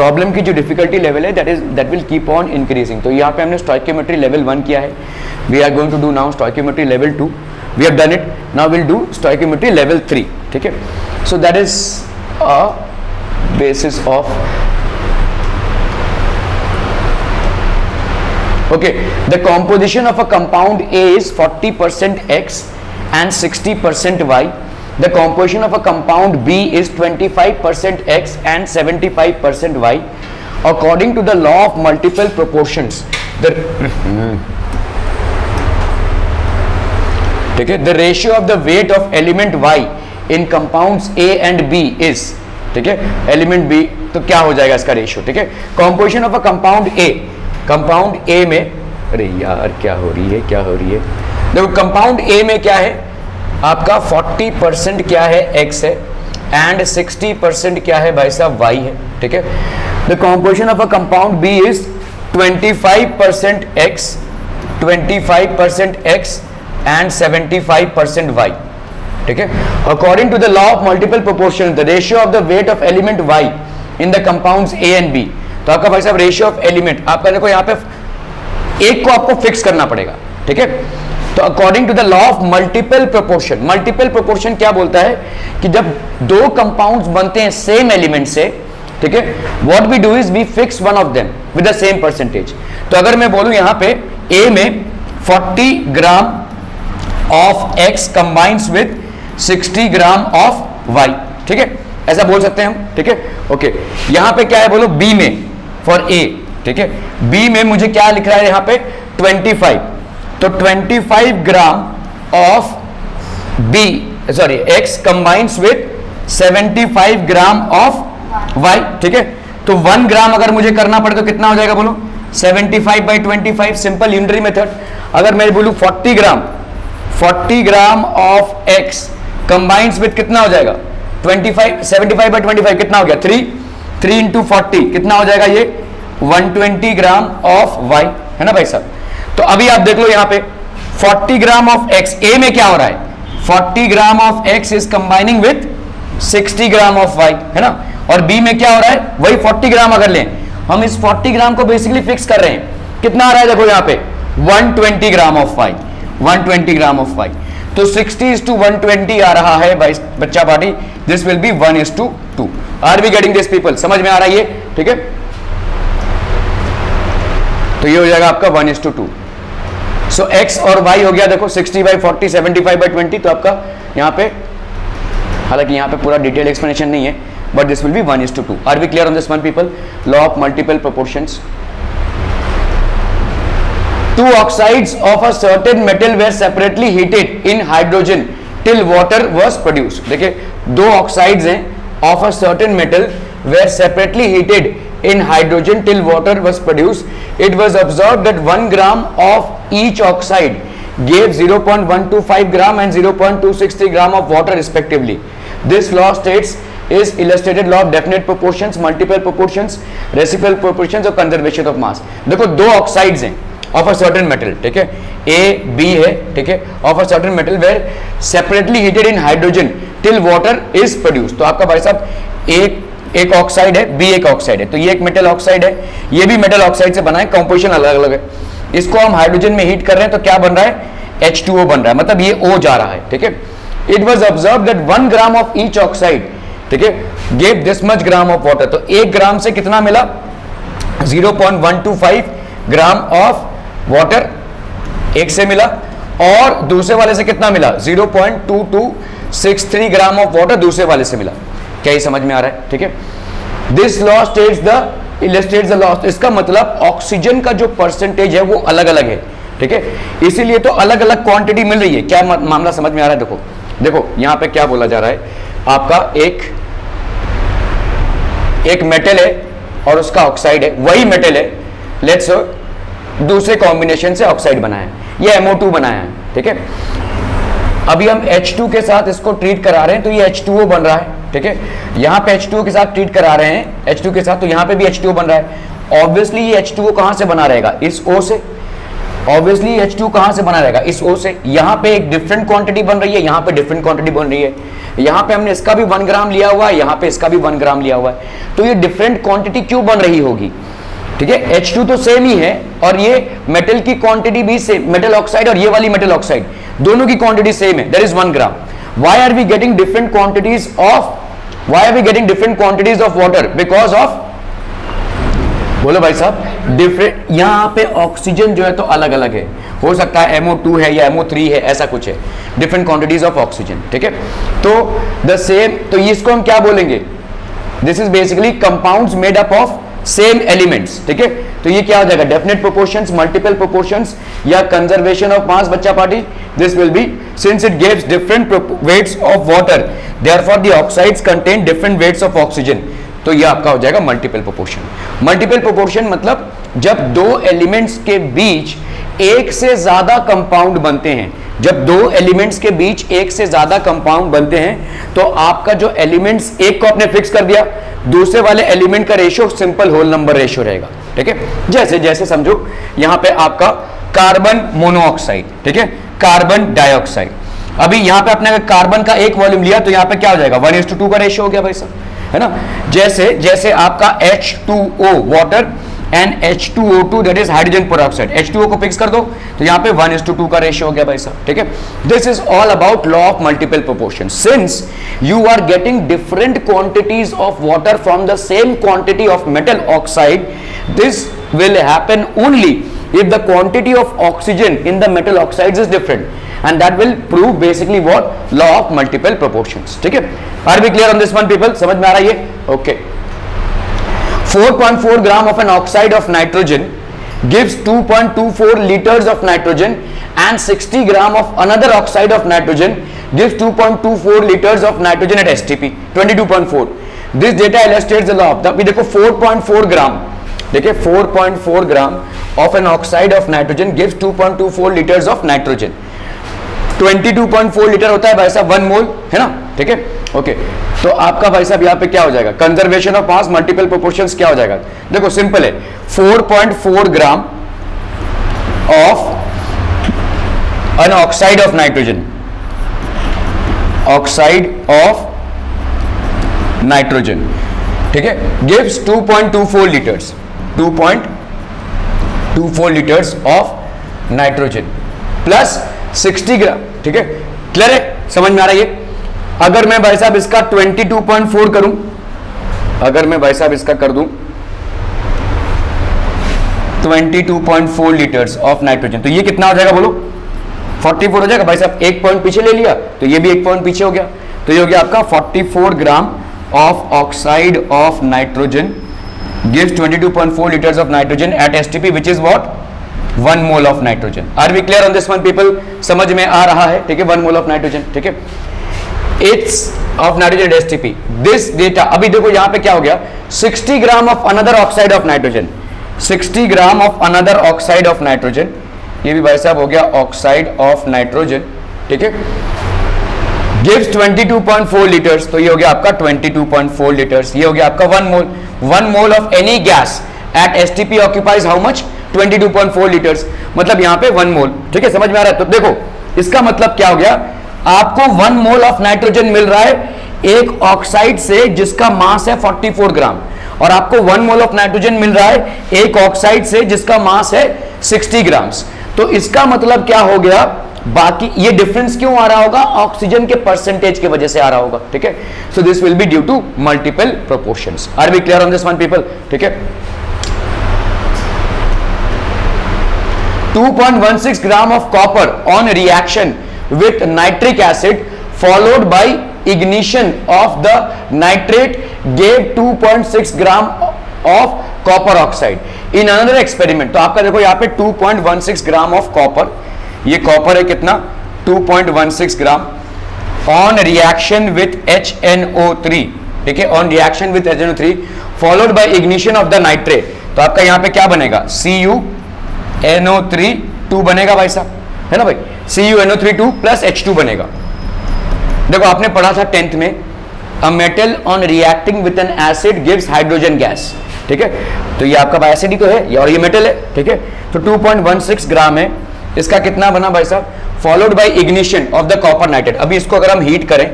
Problem की जो difficulty level है that will keep on increasing. तो यहाँ पे हमने स्टोइकियोमेट्री लेवल 1 किया है, we are going to do now stoichiometry level 2, we have done it, now will do stoichiometry level 3, ठीक है। So that is a basis of okay, the composition of a compound A is 40% X and 60% Y. The composition of a compound B is 25% X and 75% Y. According to the law of multiple proportions, the ratio of the weight of element Y in compounds A and B is, ठीक है, element B, तो क्या हो जाएगा इसका ratio, ठीक है। composition of a compound A, compound A में, अरे यार क्या हो रही है, देखो कंपाउंड ए में क्या है आपका 40% क्या है एक्स है एंड 60% क्या है भाई साहब वाई है, ठीक है। The composition of a compound B is 25% X, 25% X and 75% Y, ठीक है। According to the law of multiple proportion the ratio of the weight of element Y in the compounds A and B, तो आपका भाई साहब ratio of element आपका देखो यहाँ पे एक को आपको फिक्स करना पड़ेगा, ठीक है। तो according to the law of multiple proportion क्या बोलता है कि जब दो कंपाउंड्स बनते हैं सेम एलिमेंट से, ठीक है, what we do is we fix one of them with the same percentage. तो अगर मैं बोलूं यहाँ पे ए में 40 gram of X combines with 60 gram of Y, ठीक है, ऐसा बोल सकते हैं हम, ठीक है। ओके, यहां पे क्या है बोलो बी में फॉर ए, ठीक है, बी में मुझे क्या लिख रहा है यहाँ पे 25, तो 25 gram of B sorry X combines with 75 gram of Y, ठीक है। तो 1 ग्राम अगर मुझे करना पड़े तो कितना हो जाएगा बोलो 75/25, सिंपल यूनिटरी मेथड। अगर मैं बोलूं 40 gram of X combines with कितना हो जाएगा 25, 75/25 कितना हो गया 3 इंटू 40 कितना हो जाएगा ये 120 ग्राम ऑफ वाई, है ना भाई साहब। तो अभी आप देख लो यहाँ पे 40 ग्राम ऑफ एक्स, ए में क्या हो रहा है 40 gram of X is combining with 60 gram of Y, है ना, और बी में क्या हो रहा है वही 40 ग्राम। अगर लें हम इस 40 ग्राम को बेसिकली फिक्स कर रहे हैं, कितना आ रहा है देखो यहाँ पे 120 gram of Y, 120 gram of Y, तो 60:120 आ रहा है भाई बच्चा party, this will be 1:2। Are we getting this people, समझ में आ रहा है ये, ठीक है। तो ये हो जाएगा आपका 1:2। सो एक्स और वाई हो गया देखो 60/40, 75/20, तो आपका यहाँ पे, हालांकि यहाँ पे पूरा डिटेल एक्सप्लेनेशन नहीं है, but this will be 1:2। Are we clear on this one people, law of multiple proportions. Two oxides of a certain metal were separately heated in hydrogen till water was produced। देखिए दो oxides हैं of a certain metal were separately heated in hydrogen till water was produced. It was observed that 1 gram of each oxide gave 0.125 gram and 0.263 gram of water respectively. This law states is illustrated law of definite proportions, multiple proportions, reciprocal proportions और conservation of mass। देखो दो oxides हैं of a certain metal, ठीक है, A B है, ठीक है, of a certain metal were separately heated in hydrogen till water is produced। तो आपका भाई साहब एक ऑक्साइड है, B एक ऑक्साइड है, तो ये एक मेटल ऑक्साइड है, ये भी मेटल ऑक्साइड से बना है, कंपोजिशन अलग अलग है। इसको हम हाइड्रोजन में हीट कर रहे हैं तो क्या बन रहा है H2O बन रहा है, मतलब ये O जा रहा है, ठीक है। It was observed that 1 gram of each oxide, ठीक है, gave this much gram of water। तो 1 ग्राम से कितना मिला 0.125 ग्राम ऑफ वाटर एक से मिला, और दूसरे वाले से कितना मिला 0.2263 ग्राम ऑफ वाटर दूसरे वाले से मिला। क्या ये समझ में आ रहा है, ठीक है। This law states the illustrates the law, इसका मतलब ऑक्सीजन का जो परसेंटेज है वो अलग अलग है, ठीक है, इसीलिए तो अलग अलग क्वांटिटी मिल रही है। क्या मामला समझ में आ रहा है, देखो यहाँ पे क्या बोला जा रहा है, आपका एक मेटल है और उसका ऑक्साइड है, वही मेटल है, लेट्स दूसरे कॉम्बिनेशन से ऑक्साइड बनाया है, ये MO2 बनाया है, ठीक है। अभी हम H2 के साथ इसको ट्रीट करा रहे हैं तो ये H2O बन रहा है, ठीक है। यहाँ पे H2O के साथ ट्रीट करा रहे हैं H2 के साथ, तो यहाँ पे भी H2O बन रहा है। ऑब्वियसली ये H2O कहाँ से बना रहेगा, इस O से, ऑब्वियसली H2 कहां से बना रहेगा, इस O से। यहां पे एक डिफरेंट क्वांटिटी बन रही है, यहां पे डिफरेंट क्वांटिटी बन रही है, यहां पे हमने इसका भी 1 ग्राम लिया हुआ है, यहां पे इसका भी 1 ग्राम लिया हुआ है, तो ये डिफरेंट क्वांटिटी क्यों बन रही होगी, ठीक है। H2 तो सेम ही है और ये मेटल की क्वांटिटी भी सेम, मेटल ऑक्साइड और ये वाली मेटल ऑक्साइड दोनों की क्वांटिटी सेम है, that is 1 gram. Why are we getting different quantities of, why are we getting different quantities of water, because of, बोलो भाई साहब, डिफरेंट, यहां पे ऑक्सीजन जो है तो अलग अलग है, हो सकता है MO2 है या MO3 है, ऐसा कुछ है, डिफरेंट क्वांटिटीज ऑफ ऑक्सीजन, ठीक है। तो द सेम, तो इसको हम क्या बोलेंगे, this is basically compounds made up of same elements, ठीक है। तो ये क्या हो जाएगा, डेफिनेट प्रोपोर्शंस, मल्टीपल प्रोपोर्शंस या कंजर्वेशन ऑफ मास, बच्चा party, this will be, since it gives different weights of water, therefore the oxides contain different weights of oxygen, तो ये आपका हो जाएगा मल्टीपल प्रोपोर्शन। मल्टीपल प्रोपोर्शन मतलब जब दो एलिमेंट्स के बीच एक से ज्यादा कंपाउंड बनते हैं, जब दो एलिमेंट्स के बीच एक से ज्यादा कंपाउंड बनते हैं तो आपका जो एलिमेंट्स, एक को आपने फिक्स कर दिया, दूसरे वाले एलिमेंट का ratio simple whole number ratio रहेगा, ठीक है। जैसे जैसे समझो यहां पे आपका कार्बन मोनोऑक्साइड, ठीक है, कार्बन डाइऑक्साइड, अभी यहां पे आपने कार्बन का एक वॉल्यूम लिया तो यहां पे क्या हो जाएगा, 1:2 का रेशियो हो गया भाई साहब, है ना। जैसे जैसे आपका H2O water and H2O2 that is hydrogen peroxide, H2O को फिक्स कर दो तो यहां पे 1:2 का रेशियो हो गया भाई साहब, ठीक है। This is all about law of multiple proportion, since you are getting different quantities of water from the same quantity of metal oxide, this will happen only if the quantity of oxygen in the metal oxides is different and that will prove basically what, law of multiple proportions, ठीक है। are we clear on this one people, समझ में आ रहा है ये, okay। 4.4 gram of an oxide of nitrogen gives 2.24 liters of nitrogen and 60 gram of another oxide of nitrogen gives 2.24 liters of nitrogen at STP 22.4, this data illustrates the law of the, अभी देखो 4.4 gram, देखिए 4.4 gram of an oxide of nitrogen gives 2.24 litres of nitrogen, 22.4 litre होता है भाई साहब 1 मोल, है ना, ठीक है, ओके। तो आपका भाई साहब यहाँ पे क्या हो जाएगा, conservation of mass multiple proportions क्या हो जाएगा, देखो सिंपल है, 4.4 gram of an oxide of nitrogen, oxide of nitrogen, ठीक है, gives 2.24 litres, 2.24 litres of nitrogen plus 60 gram, ठीक है, क्लियर है, समझ में आ रहा है ये। अगर मैं भाई साहब इसका 22.4 करूं, अगर मैं भाई साहब इसका कर दूं 22.4 लीटर्स ऑफ नाइट्रोजन, तो ये कितना हो जाएगा बोलो, 44 हो जाएगा भाई साहब, एक पॉइंट पीछे ले लिया तो ये भी एक पॉइंट पीछे हो गया, तो ये हो गया आपका 44 ग्राम of oxide of nitrogen gives 22.4 liters of nitrogen at STP which is what, 1 mole of nitrogen, are we clear on this one people, समझ में आ रहा है, ठीक है, 1 mole of nitrogen, ठीक है, it's of nitrogen at STP, this data, अभी देखो यहाँ पे क्या हो गया, 60 ग्राम of another oxide of nitrogen, 60 gram of another oxide of nitrogen, ये भी भाई साहब हो गया oxide of nitrogen, ठीक है, gives 22.4 लीटर्स, तो ये हो गया आपका 22.4 लीटर्स, ये हो गया आपका 1 मोल, 1 mole of any gas at STP occupies how much, 22.4 litres, मतलब यहाँ पे 1 मोल, ठीक है, समझ में आ रहा है। तो देखो इसका मतलब क्या हो गया, आपको 1 मोल ऑफ नाइट्रोजन मिल रहा है एक ऑक्साइड से जिसका मास है 44 ग्राम, और आपको 1 मोल ऑफ नाइट्रोजन मिल रहा है एक ऑक्साइड से जिसका मास है 60 ग्राम्स, तो इसका मतलब क्या हो गया, बाकी ये डिफरेंस क्यों आ रहा होगा, ऑक्सीजन के परसेंटेज की वजह से आ रहा होगा, ठीक है। So this will be due to multiple proportions, are we clear on this one people, ठीक है। 2.16 gram of copper on reaction with nitric acid followed by ignition of the nitrate gave 2.6 gram of copper oxide in another experiment। तो आपका देखो यहाँ पे 2.16 ग्राम of copper, ये copper है कितना 2.16 ग्राम ऑन रिएक्शन विथ HNO3, ठीक है, on reaction with HNO3 followed by ignition of the nitrate, तो आपका यहाँ पे क्या बनेगा CuNO3 2 बनेगा भाई साहब, है ना भाई, CuNO3 2 प्लस H2 बनेगा। देखो आपने पढ़ा था 10th में, a metal on reacting with an acid gives hydrogen gas, ठीक है। तो ये आपका बायोसिटी तो है और ये मेटल है, ठीक है। तो 2.16 ग्राम है, इसका कितना बना भाई साहब, followed by ignition of the copper nitrate. अभी इसको अगर हम हीट करें,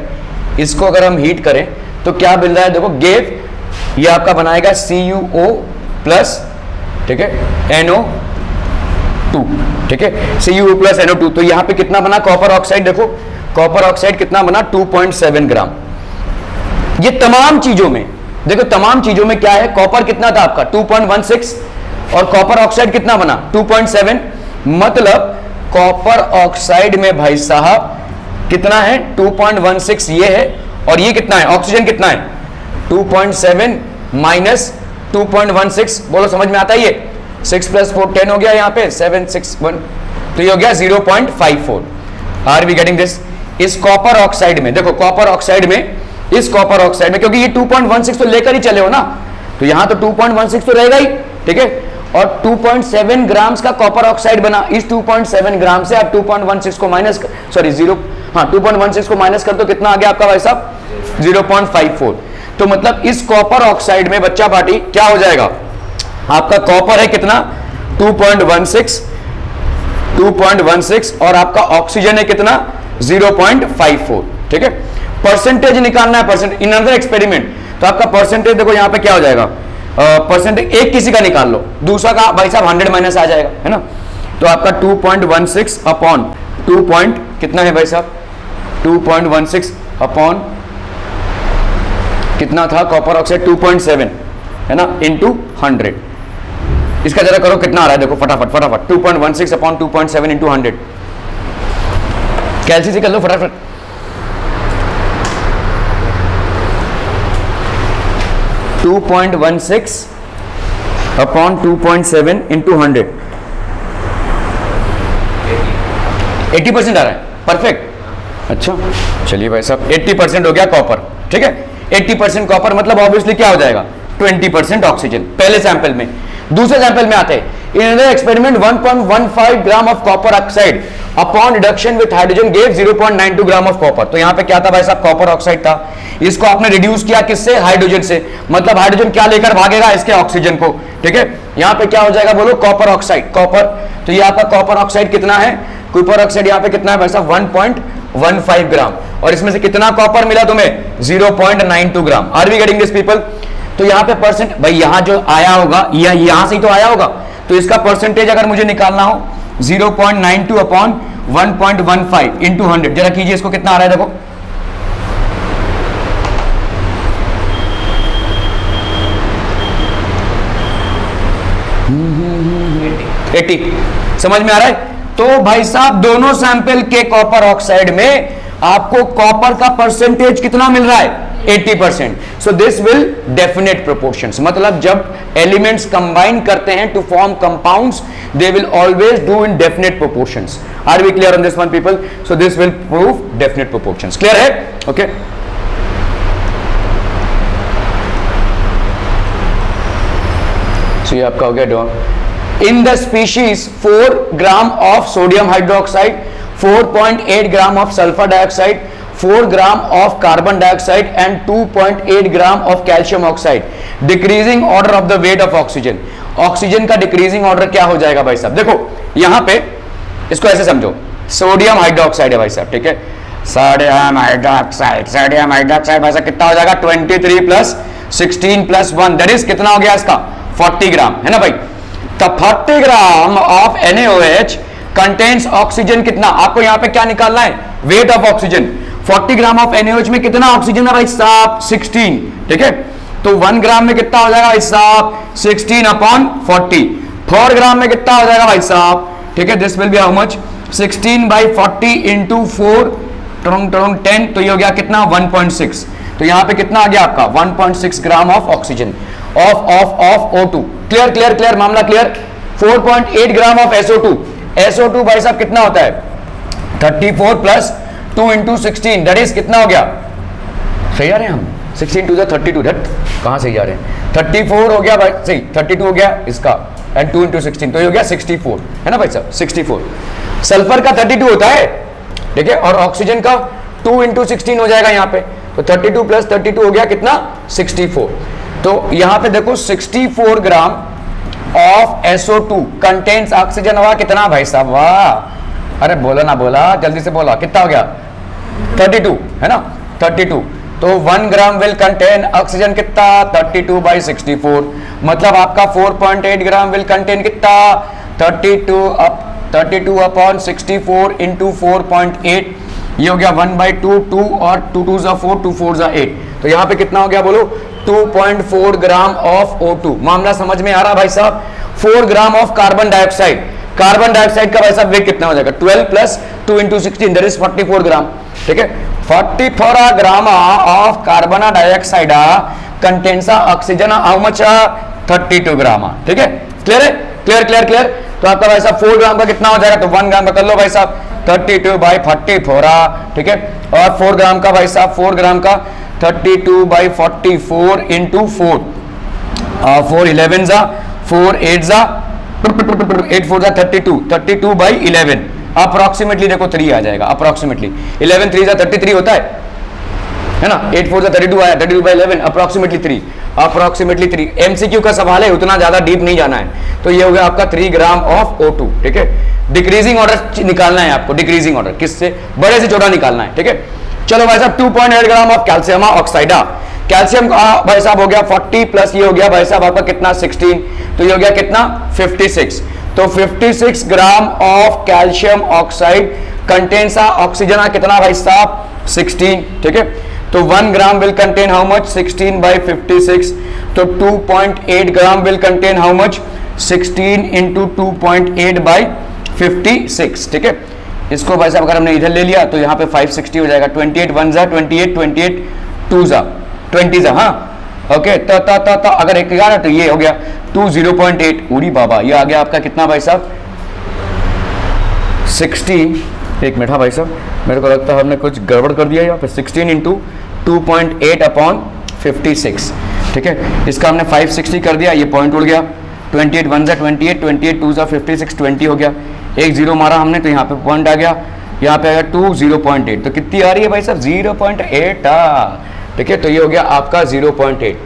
इसको अगर हम हीट करें तो क्या मिल रहा है, देखो गेव, ये आपका बनाएगा CuO प्लस, ठीक है, NO2, ठीक है, CuO प्लस NO2। तो यहाँ पे कितना बना कॉपर ऑक्साइड, देखो कॉपर ऑक्साइड कितना बना 2.7 ग्राम। ये तमाम चीजों में देखो, तमाम चीजों में क्या है, कॉपर कितना था आपका 2.16 और कॉपर ऑक्साइड कितना बना 2.7, मतलब कॉपर ऑक्साइड में भाई साहब कितना है 2.16 ये है, और ये कितना है, ऑक्सीजन कितना है 2.7 माइनस 2.16, बोलो समझ में आता है, ये 6 + 4 10 हो गया, यहाँ पे 7 6 1, तो ये हो गया 0.54। Are we getting this? इस कॉपर ऑक्साइड में देखो, कॉपर ऑक्साइड में, इस कॉपर ऑक्साइड में, क्योंकि ये 2.16 तो लेकर ही चले हो ना, तो यहां तो 2.16 तो रहेगा ही, ठीक है, और 2.7 ग्राम्स का कॉपर ऑक्साइड बना। इस 2.7 ग्राम से आप 2.16 को माइनस, सॉरी 2.16 को माइनस कर दो, कितना आ गया आपका भाई साहब 0.54। तो मतलब इस कॉपर ऑक्साइड में बच्चा पार्टी क्या हो जाएगा, आपका कॉपर है कितना 2.16 और आपका ऑक्सीजन है कितना 0.54, ठीक है। परसेंटेज निकालना है, परसेंट इन अदर एक्सपेरिमेंट, तो आपका परसेंटेज देखो यहाँ पे क्या हो जाएगा, परसेंटेज एक किसी का निकाल लो, दूसरा का भाई साहब 100 माइनस आ जाएगा, है ना। तो आपका 2.16 अपॉन 2 पॉइंट कितना है भाई साहब, 2.16 अपॉन कितना था कॉपर ऑक्साइड 2.7, है ना, इंटू 100। इसका जरा करो कितना आ रहा है, देखो फटाफट फटाफट, 2.16 अपॉन 2.7 इंटू 100, कैलसी कर लो फटाफट। टू 2.16 अपॉन 2.7 इंटू 100, 80% आ रहा है, परफेक्ट। अच्छा चलिए भाई साहब 80% हो गया कॉपर, ठीक है, 80% कॉपर मतलब ऑब्वियसली क्या हो जाएगा 20% ऑक्सीजन, पहले सैंपल में। दूसरे सैंपल में आते हैं, in other experiment 1.15 gram of copper oxide upon reduction with hydrogen gave 0.92 gram of copper. तो यहां पे क्या था भाई साहब, कॉपर ऑक्साइड था, इसको आपने रिड्यूस किया किससे, हाइड्रोजन से, मतलब हाइड्रोजन क्या लेकर भागेगा, इसके ऑक्सीजन को, ठीक है। यहां पे क्या हो जाएगा बोलो, कॉपर ऑक्साइड, कॉपर, तो ये आपका कॉपर ऑक्साइड कितना है, कॉपर ऑक्साइड यहाँ पे कितना है भाई साहब 1.15 ग्राम, और इसमें से कितना कॉपर मिला तुम्हें 0.92 gram. Are we getting this people? तो यहाँ पे परसेंट भाई, यहाँ जो आया होगा यहां से ही तो आया होगा, तो इसका परसेंटेज अगर मुझे निकालना हो 0.92 अपॉन 1.15 इंटू 100, जरा कीजिए इसको, कितना आ रहा है देखो, एटी, समझ में आ रहा है? तो भाई साहब दोनों सैंपल के कॉपर ऑक्साइड में आपको कॉपर का परसेंटेज कितना मिल रहा है 80%। So this will definite proportions, मतलब जब एलिमेंट्स कंबाइन करते हैं to form compounds, they will always do in definite proportions. Are we clear on this one people? So this will prove definite proportions. Clear है? Okay so ये आपका हो गया done. In the species 4 gram of sodium hydroxide, 4.8 gram of sulfur dioxide, 4 gram of carbon dioxide and 2.8 gram of calcium oxide. Decreasing order of the weight of oxygen. Oxygen का decreasing order क्या हो जाएगा भाई साहब? देखो यहां पे इसको ऐसे समझो, सोडियम हाइड्रोक्साइड है भाई साहब, ठीक है, सोडियम हाइड्रोक्साइड, सोडियम हाइड्रोक्साइड भाई साहब कितना हो जाएगा 23 प्लस 16 प्लस 1, दैट इज कितना हो गया इसका 40 ग्राम, है ना भाई। तो 40 gram of NaOH contains oxygen कितना, आपको यहां पे क्या निकालना है, wait of oxygen. 40 gram of NaOH में कितना ऑक्सीजन है भाई साहब 16, ठीक है, तो 1 ग्राम में कितना हो जाएगा भाई साहब 16 अपॉन 40। 4 ग्राम में कितना हो जाएगा भाई साहब, ठीक है, this will be how much 16/40 into 4 10, तो ये हो गया कितना 1.6। तो यहां पे कितना आ गया आपका 1.6 gram of oxygen of O2। Clear clear clear, मामला क्लियर। 4.8 ग्राम ऑफ SO2 भाई साहब कितना होता है 34 प्लस 2 इंटू 16, दैट इज कितना हो गया, सही आ रहे हैं हम, 16 टू 32, दैट कहां से जा रहे हैं, 34 हो गया भाई, सही 32 हो गया इसका, एंड 2 इंटू 16 तो ये हो गया 64, है ना भाई साहब 64। सल्फर का 32 होता है, ठीक है, और ऑक्सीजन का 2 इंटू 16 हो जाएगा यहाँ पे, तो 32 प्लस 32 हो गया कितना 64। तो यहां पे देखो 64 gram of SO2 contains oxygen. हुआ कितना भाई साहब? वाह, अरे बोला ना बोला, जल्दी से बोला, कितना हो गया? 32 है ना, 32। तो 1 ग्राम विल कंटेन ऑक्सीजन कितना? 32/64। मतलब आपका 4.8 ग्राम विल कंटेन कितना? 32 अपॉन 64 इंटू 4.8। ये हो गया 1/2, 2 और 2 2 जा 4, 2 4 जा 8। तो यहां पे कितना हो गया बोलो? 2.4 ग्राम ऑफ O2। मामला समझ में आ रहा भाई साहब? 4 gram of carbon dioxide. Carbon dioxide का भाई साहब वेट कितना हो जाएगा? 12 प्लस 2 इंटू 16 दैट इज 44 ग्राम। ठीक है, 44 gram of carbon dioxide contains oxygen how much? 32 ग्राम। ठीक है, क्लियर है? Clear clear clear. तो आपका भाई साहब 4 ग्राम का कितना हो जाएगा? तो 1 ग्राम का कर लो भाई साहब, 32/44। ठीक है, और 4 ग्राम का भाई साहब, 4 ग्राम का 32/44 इंटू 4, 4 11 जा, 4 8 जा, 8 4 जा 32, 32/11। अप्रोक्सीमेटली देखो 3 आ जाएगा, अप्रोक्सीमेटली 11 3 जा 33 होता है ना, 8 4 जा 32 आया, 32/11 अप्रोक्सीमेटली 3, अप्रोक्सीमेटली 3। एमसीक्यू का सवाल है, उतना ज्यादा डीप नहीं जाना है। तो ये हो गया आपका 3 ग्राम ऑफ O2। ठीक है, डिक्रीजिंग ऑर्डर निकालना है आपको, डिक्रीजिंग ऑर्डर किससे? बड़े से छोटा निकालना है। ठीक है, चलो भाई साहब 2.8 ग्राम ऑफ कैल्शियम ऑक्साइड। कैल्शियम भाई साहब हो गया 40 प्लस ये हो गया भाई साहब आपका कितना? 16। तो ये हो गया कितना? 56। तो 56 gram of calcium oxide contains oxygen कितना भाई साहब? 16। ठीक है, तो 1 gram will contain how much? 16/56। तो 2.8 gram will contain how much? 16 into 2.8/56। ठीक है, इसको भाई साहब अगर हमने इधर ले लिया तो यहाँ पे 560 हो जाएगा। 28 1 जा 28, 28 2 जा 20 जा। हाँ ओके, तो अगर एक ग्यारह तो ये हो गया 2 0.8। उड़ी बाबा, ये आ गया आपका कितना भाई साहब? 16। एक मिनट, हाँ भाई साहब मेरे को लगता है हमने कुछ गड़बड़ कर दिया यहाँ पे। 16 इंटू 2.8 अपॉन 56। ठीक है, इसका हमने 560 कर दिया, ये पॉइंट उड़ गया। 28 1 जा 28, 28 2 जा 56, 20 हो गया। एक जीरो मारा हमने तो यहाँ पे पॉइंट आ गया, यहाँ पे आ गया 2 0.8। तो कितनी आ रही है भाई साहब? 0.8। ठीक है, तो ये हो गया आपका 0.8।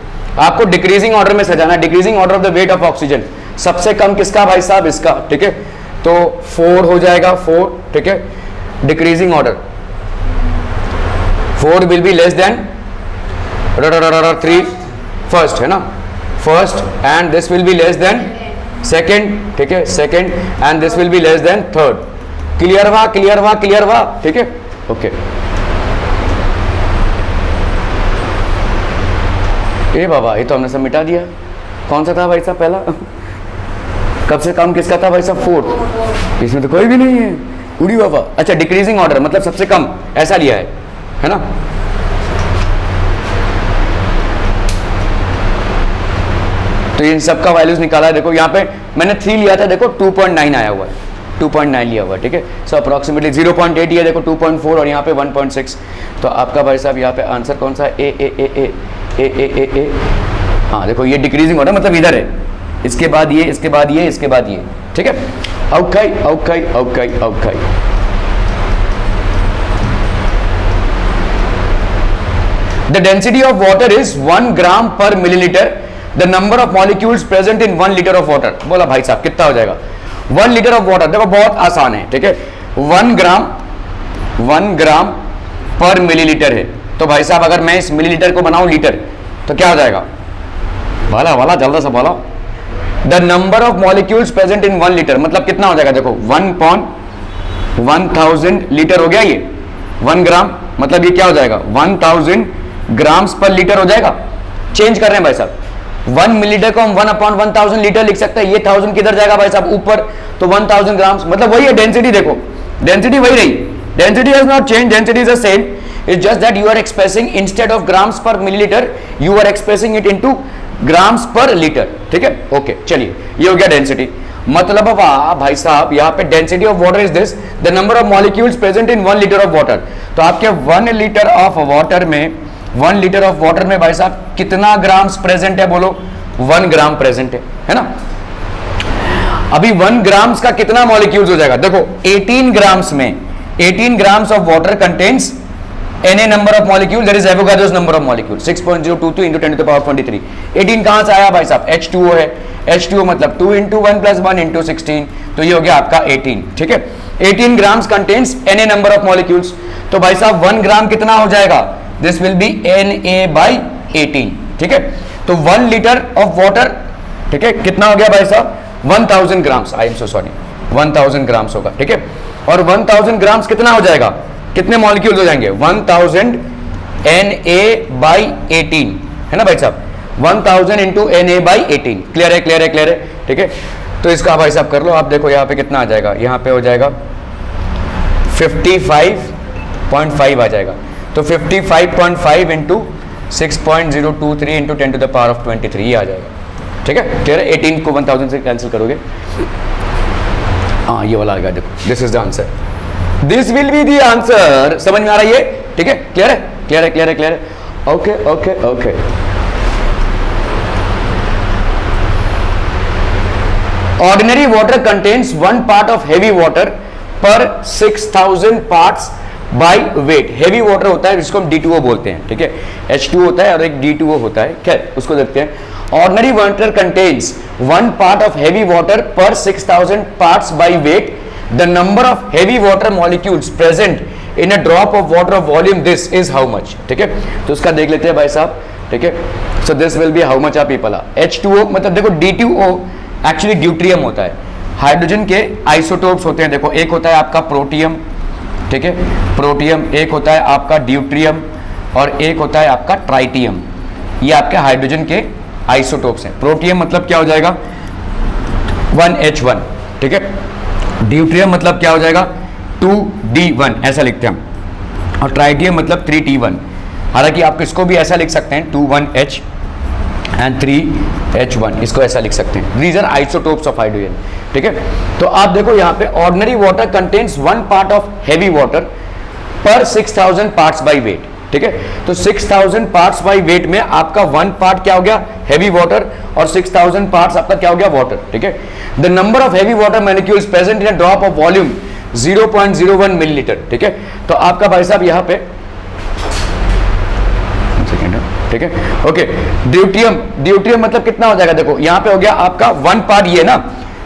आपको डिक्रीजिंग ऑर्डर में सजाना है, decreasing order of the weight of oxygen. सबसे कम किसका भाई साहब? इसका। ठीक है, तो 4 हो जाएगा, 4। ठीक है, decreasing order 4 will be less than 3 first, है ना, first, and this will be less than second. ठीक है, second, and this will be less than third. Clear हुआ? क्लियर हुआ? क्लियर हुआ? ठीक है, ओके। ए बाबा, ये तो हमने सब मिटा दिया। कौन सा था भाई साहब पहला? कब से कम किसका था भाई साहब? 4। इसमें तो कोई भी नहीं है। उड़ी बाबा। अच्छा, डिक्रीजिंग ऑर्डर मतलब सबसे कम ऐसा लिया है ना। तो इन सबका वैल्यूज निकाला है। देखो यहाँ पे मैंने 3 लिया था, देखो 2.9 आया हुआ है, 2.9 लिया हुआ है। ठीक है, सो अप्रोक्सीमेटली 0.8 ये देखो 2.4 और यहाँ पे 1.6। तो आपका भाई साहब यहाँ पे आंसर कौन सा है? ए ए ए ए ए ए ए ए। हाँ देखो, ये डिक्रीजिंग ऑर्डर मतलब इधर है, इसके बाद ये, इसके बाद ये, इसके बाद ये। ठीक है, okay okay okay okay. The density of water is 1 ग्राम पर millilitre. The number of molecules present in 1 litre of water. बोला भाई साहब कितना हो जाएगा? 1 लीटर ऑफ वाटर, देखो बहुत आसान है। ठीक है, 1 ग्राम पर मिलीलीटर है। तो भाई साहब अगर मैं इस मिलीलीटर को बनाऊं लीटर तो क्या हो जाएगा? वाला वाला जल्दी से बोलो। The number of molecules present in 1 litre मतलब कितना हो जाएगा? देखो 1/1000 लीटर हो गया ये। 1 ग्राम मतलब ये क्या हो जाएगा? 1000 ग्राम्स पर लीटर हो जाएगा। चेंज कर रहे हैं भाई साहब, 1 मिलीलीटर को हम 1/1000 लीटर लिख सकते हैं। ये 1000 किधर जाएगा भाई साहब? ऊपर। तो 1000 ग्राम्स मतलब वही है डेंसिटी। देखो डेंसिटी वही रही, density has not change, density is the same. It's just that you are expressing instead of grams per millilitre you are expressing it into grams per litre. ठीक है, ओके चलिए, ये हो गया डेंसिटी। मतलब वाह भाई साहब, यहाँ पे density of water is this, the number of molecules present in 1 litre of water. तो आपके 1 लीटर ऑफ वाटर में, 1 लीटर ऑफ वाटर में भाई साहब कितना ग्राम्स प्रेजेंट है? बोलो 1 ग्राम प्रेजेंट है ना। अभी 1 ग्राम्स का कितना मॉलिक्यूल्स हो जाएगा? देखो 18 ग्राम्स में, 18 grams of water contains Na number of molecule, that is Avogadro's number of molecule 6.022 into 10 to the power 23. 18 कहाँ से आया भाई साहब? H2O है, H2O मतलब 2 into 1 plus 1 into 16, तो ये हो गया आपका 18. ठीक है, 18 grams contains Na number of molecules. तो भाई साहब 1 ग्राम कितना हो जाएगा? This will be Na by 18. ठीक है, तो 1 liter of water, ठीक है, कितना हो गया भाई साहब? 1000 grams. I am so sorry, 1000 grams होगा. ठीक है, और 1000 grams कितना हो जाएगा? कितने मॉलिक्यूल्स हो जाएंगे? 1000 Na by 18 है ना भाई साहब, 1000 into Na by 18. क्लियर है, क्लियर है, क्लियर है. ठीक है, तो इसका भाई साहब कर लो आप. देखो यहाँ पे कितना आ जाएगा, यहाँ पे हो जाएगा 55.5 आ जाएगा. तो 55.5 into 6.023 into 10 to the power of 23 ये आ जाएगा. ठीक है, क्लियर है. 18 को 1000 से कैंसिल करोगे, हाँ ये वाला आएगा. देखो this is the answer, this will be the answer. समझ में आ रहा है ये? ठीक है, क्लियर है, क्लियर है, क्लियर है, क्लियर है. Okay okay okay. Ordinary water contains 1 part of heavy water per 6000 parts by weight. Heavy water होता है जिसको हम D2O बोलते हैं. ठीक है, H2O होता है और एक D2O होता है. खैर उसको देखते हैं. Ordinary water contains 1 part of heavy water per 6000 parts by weight. The number of heavy water molecules present in a drop of water of volume this is how much. ठीक है, तो उसका देख लेते हैं भाई साहब. ठीक है, so this will be how much आप पला. H2O मतलब देखो D2O एक्चुअली ड्यूट्रियम होता है. हाइड्रोजन के आइसोटोप्स होते हैं. देखो एक होता है आपका प्रोटियम, ठीक है, प्रोटियम, एक होता है आपका ड्यूट्रियम और एक होता है आपका ट्राइटियम. ये आपके हाइड्रोजन के आइसोटोप्स हैं. प्रोटियम मतलब क्या हो जाएगा? 1H1. ठीक है, ड्यूट्रियम मतलब क्या हो जाएगा? 2D1 ऐसा लिखते हैं हम, और ट्राइटियम मतलब 3T1. हालांकि आप इसको भी ऐसा लिख सकते हैं 21H एंड 3H1, इसको ऐसा लिख सकते हैं. These are isotopes of hydrogen. ठीक है, तो आप देखो यहाँ पे ordinary water contains 1 part of heavy water per 6000 parts by weight. ठीक है, तो 6000 parts by weight में आपका 1 part क्या हो गया? हेवी वाटर, और 6000 parts आपका क्या हो गया? वाटर. ठीक है, the number of heavy water molecules present in a drop of volume 0.01 millilitre. ठीक है, तो आपका भाई साहब यहाँ पे ठीक है, ओके. ड्यूट्रियम, ड्यूट्रियम मतलब कितना हो जाएगा? देखो यहाँ पे हो गया आपका 1 part ये ना.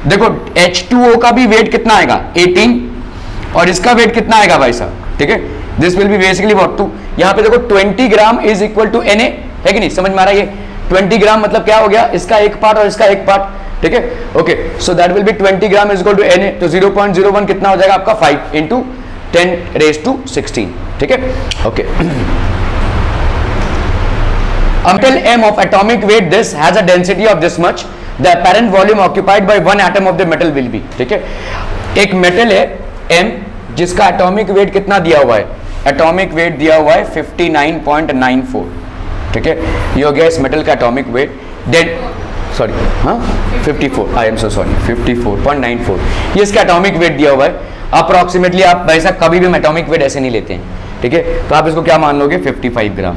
देखो H2O का भी वेट कितना आएगा? 18, और इसका वेट कितना आएगा भाई साहब? ठीक है, this will be basically what to. यहाँ पे देखो 20 ग्राम इज इक्वल टू Na है कि नहीं? समझ में आ रहा है ये? 20 ग्राम मतलब क्या हो गया? इसका एक पार्ट और इसका एक पार्ट. ठीक है, okay, so that will be 20 gram is equal to Na. तो 0.01 कितना हो जाएगा आपका? 5 इंटू 10⁻16. ठीक है, okay. Metal M of atomic weight this has a density of this much. The apparent volume occupied by one atom of the metal will be. ठीक है, एक मेटल है M जिसका एटॉमिक वेट कितना दिया हुआ है? एटॉमिक वेट दिया हुआ है 59.94. ठीक है, ये हो गया इस मेटल का एटॉमिक वेट. देन सॉरी, हाँ 54, आई एम सो सॉरी, 54.94 ये इसका एटॉमिक वेट दिया हुआ है. अप्रॉक्सीमेटली आप वैसा कभी भी एटॉमिक वेट ऐसे नहीं लेते हैं. ठीक है, तो आप इसको क्या मान लोगे? 55 ग्राम.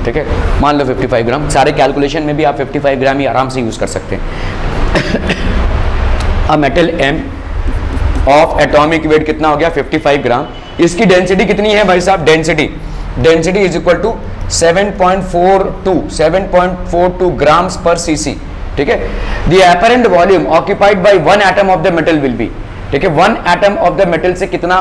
ठीक है, मान लो 55 ग्राम. सारे कैलकुलेशन में भी आप 55 ग्राम ही आराम से यूज कर सकते हैं. A metal M of atomic weight कितना हो गया? 55 ग्राम. इसकी डेंसिटी कितनी है भाई साहब? Density is equal to 7.42 grams per cc. ठीक है, the apparent volume occupied by one atom of the metal will be. ठीक है, one atom of the metal से कितना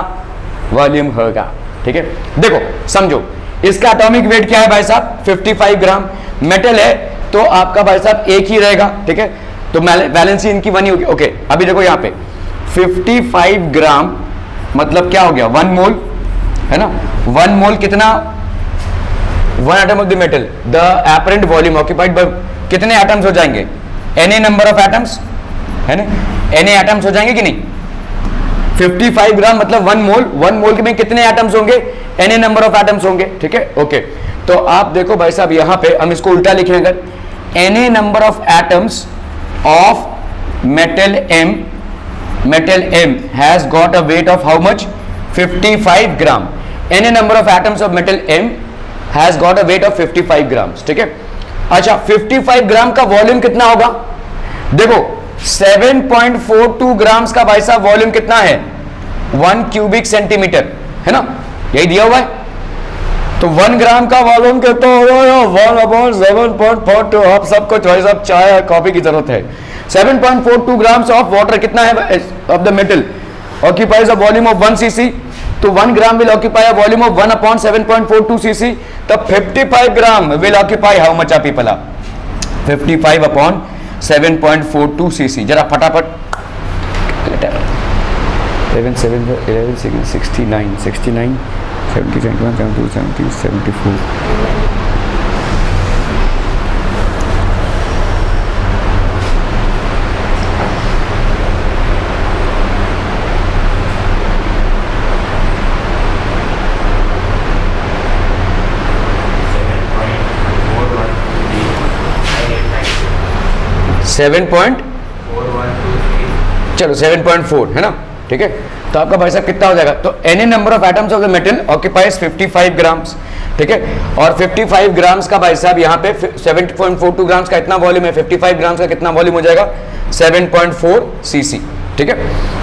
वॉल्यूम होगा? ठीक है, देखो समझो, इसका एटॉमिक वेट क्या है भाई साहब? 55 ग्राम. मेटल है तो आपका भाई साहब एक ही रहेगा. ठीक है, तो वैलेंसी इनकी 1 ही होगी. ओके, अभी देखो यहाँ पे 55 ग्राम मतलब क्या हो गया? 1 मोल है ना. 1 मोल कितना? 1 atom of the metal. The apparent volume occupied bye कितने एटम्स हो जाएंगे? Na नंबर ऑफ एटम्स है ना. Na एटम्स हो जाएंगे कि नहीं? 55 ग्राम मतलब 1 मोल. 1 मोल में कितने एटम्स होंगे? Na नंबर ऑफ एटम्स होंगे. ठीक है, ओके. तो आप देखो भाई साहब यहाँ पे हम इसको उल्टा लिखें अगर, Na number of atoms of metal M has got a weight of how much? 55 gram. Na number of atoms of metal M has got a weight of 55 grams. ठीक है, अच्छा 55 ग्राम का वॉल्यूम कितना होगा? देखो 7.42 ग्राम्स का भाई साहब वॉल्यूम कितना है? 1 क्यूबिक सेंटीमीटर है ना, यही दिया हुआ है. तो 1 ग्राम का वॉल्यूम कितना होगा? 1/7.42। आप सबको भाई साहब चाय कॉफी की जरूरत है। 7.42 ग्राम्स ऑफ वाटर कितना है of the metal occupies a volume of 1 cc, तो 1 gram will occupy a volume of 1 upon 7.42 cc, तब 55 gram will occupy how much are people? 55 upon 7.42 cc। जरा फटाफट 11 7 11 69 69 70 71 72 70 74। 7. चलो 7.4 है ना, ठीक है। तो आपका भाई साहब कितना हो जाएगा? तो any number of atoms of the metal occupies 55 grams, ठीक है। और 55 ग्राम्स का भाई साहब यहाँ पे 7.42 ग्राम्स का इतना वॉल्यूम है, 55 ग्राम्स का कितना वॉल्यूम हो जाएगा? 7.4 cc, ठीक है।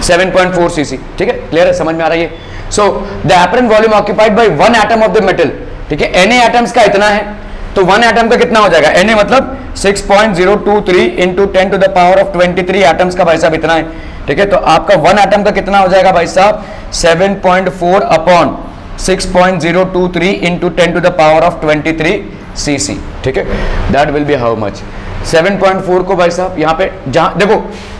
7.4 cc, ठीक है। क्लियर है, समझ में आ रही है? So the apparent volume occupied bye 1 atom of the metal, ठीक है। एनी एटम्स का इतना है, तो 1 एटम का कितना हो जाएगा? एन मतलब 6.023 into 10 to the power of 23 atoms का भाई साहब इतना है, ठीक है। तो आपका 1 एटम का कितना हो जाएगा भाई साहब? 7.4 upon 6.023 into 10 to the power of 23 cc, ठीक है। That will be how much? 7.4 को भाई साहब यहाँ पे जहां देखो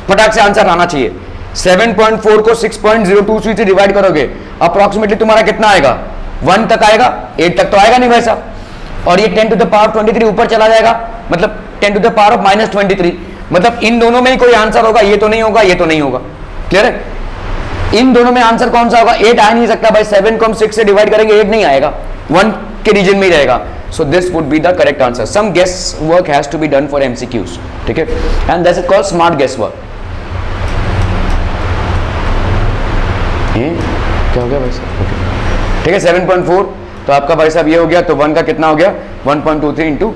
फटाक से आंसर आना चाहिए। 7.4 को 6.023 से डिवाइड करोगे अप्रोक्सीमेटली तुम्हारा कितना आएगा? 1 तक आएगा, 8 तक तो आएगा नहीं भाई साहब। और ये 10 टू द पावर 23 ऊपर चला जाएगा, मतलब 10 टू द पावर ऑफ -23, मतलब इन दोनों में ही कोई आंसर होगा, ये तो नहीं होगा, ये तो नहीं होगा। क्लियर है? इन दोनों में आंसर कौन सा होगा? 8 आ नहीं सकता भाई। 7 को हम 6 से डिवाइड करेंगे, 8 नहीं आएगा, 1 के रीजन में ही रहेगा। So this would be the correct answer. Some guess work has to be done for MCQs, ठीक है। And that's it called smart guess work. क्या हो गया भाई साहब? ओके, ठीक है। 7.4 तो आपका भाई साहब ये हो गया, तो 1 का कितना हो गया? 1.23 into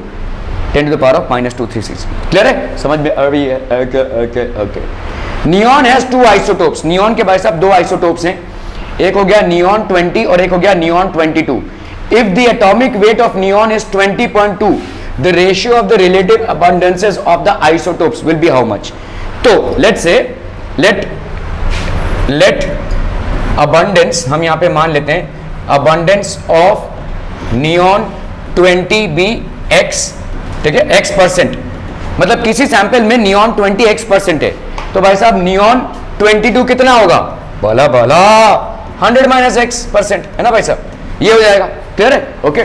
10 to the power of -23 cc। Clear है, समझ में आ रही है? Okay okay okay. Neon has 2 isotopes. Neon के भाई साहब 2 आइसोटोप्स हैं, एक हो गया नियॉन 20 और एक हो गया neon 22। If the atomic weight of neon is 20.2, the ratio of the relative abundances of the isotopes will be how much? तो लेट्स से लेट अबंडेंस हम यहां पे मान लेते हैं, abundance of neon 20 be x, ठीक है, x%। मतलब किसी सैंपल में नियॉन 20 x% है, तो भाई साहब नियॉन 22 कितना होगा? बोला 100 - x% है ना भाई साहब, ये हो जाएगा। क्लियर है? Okay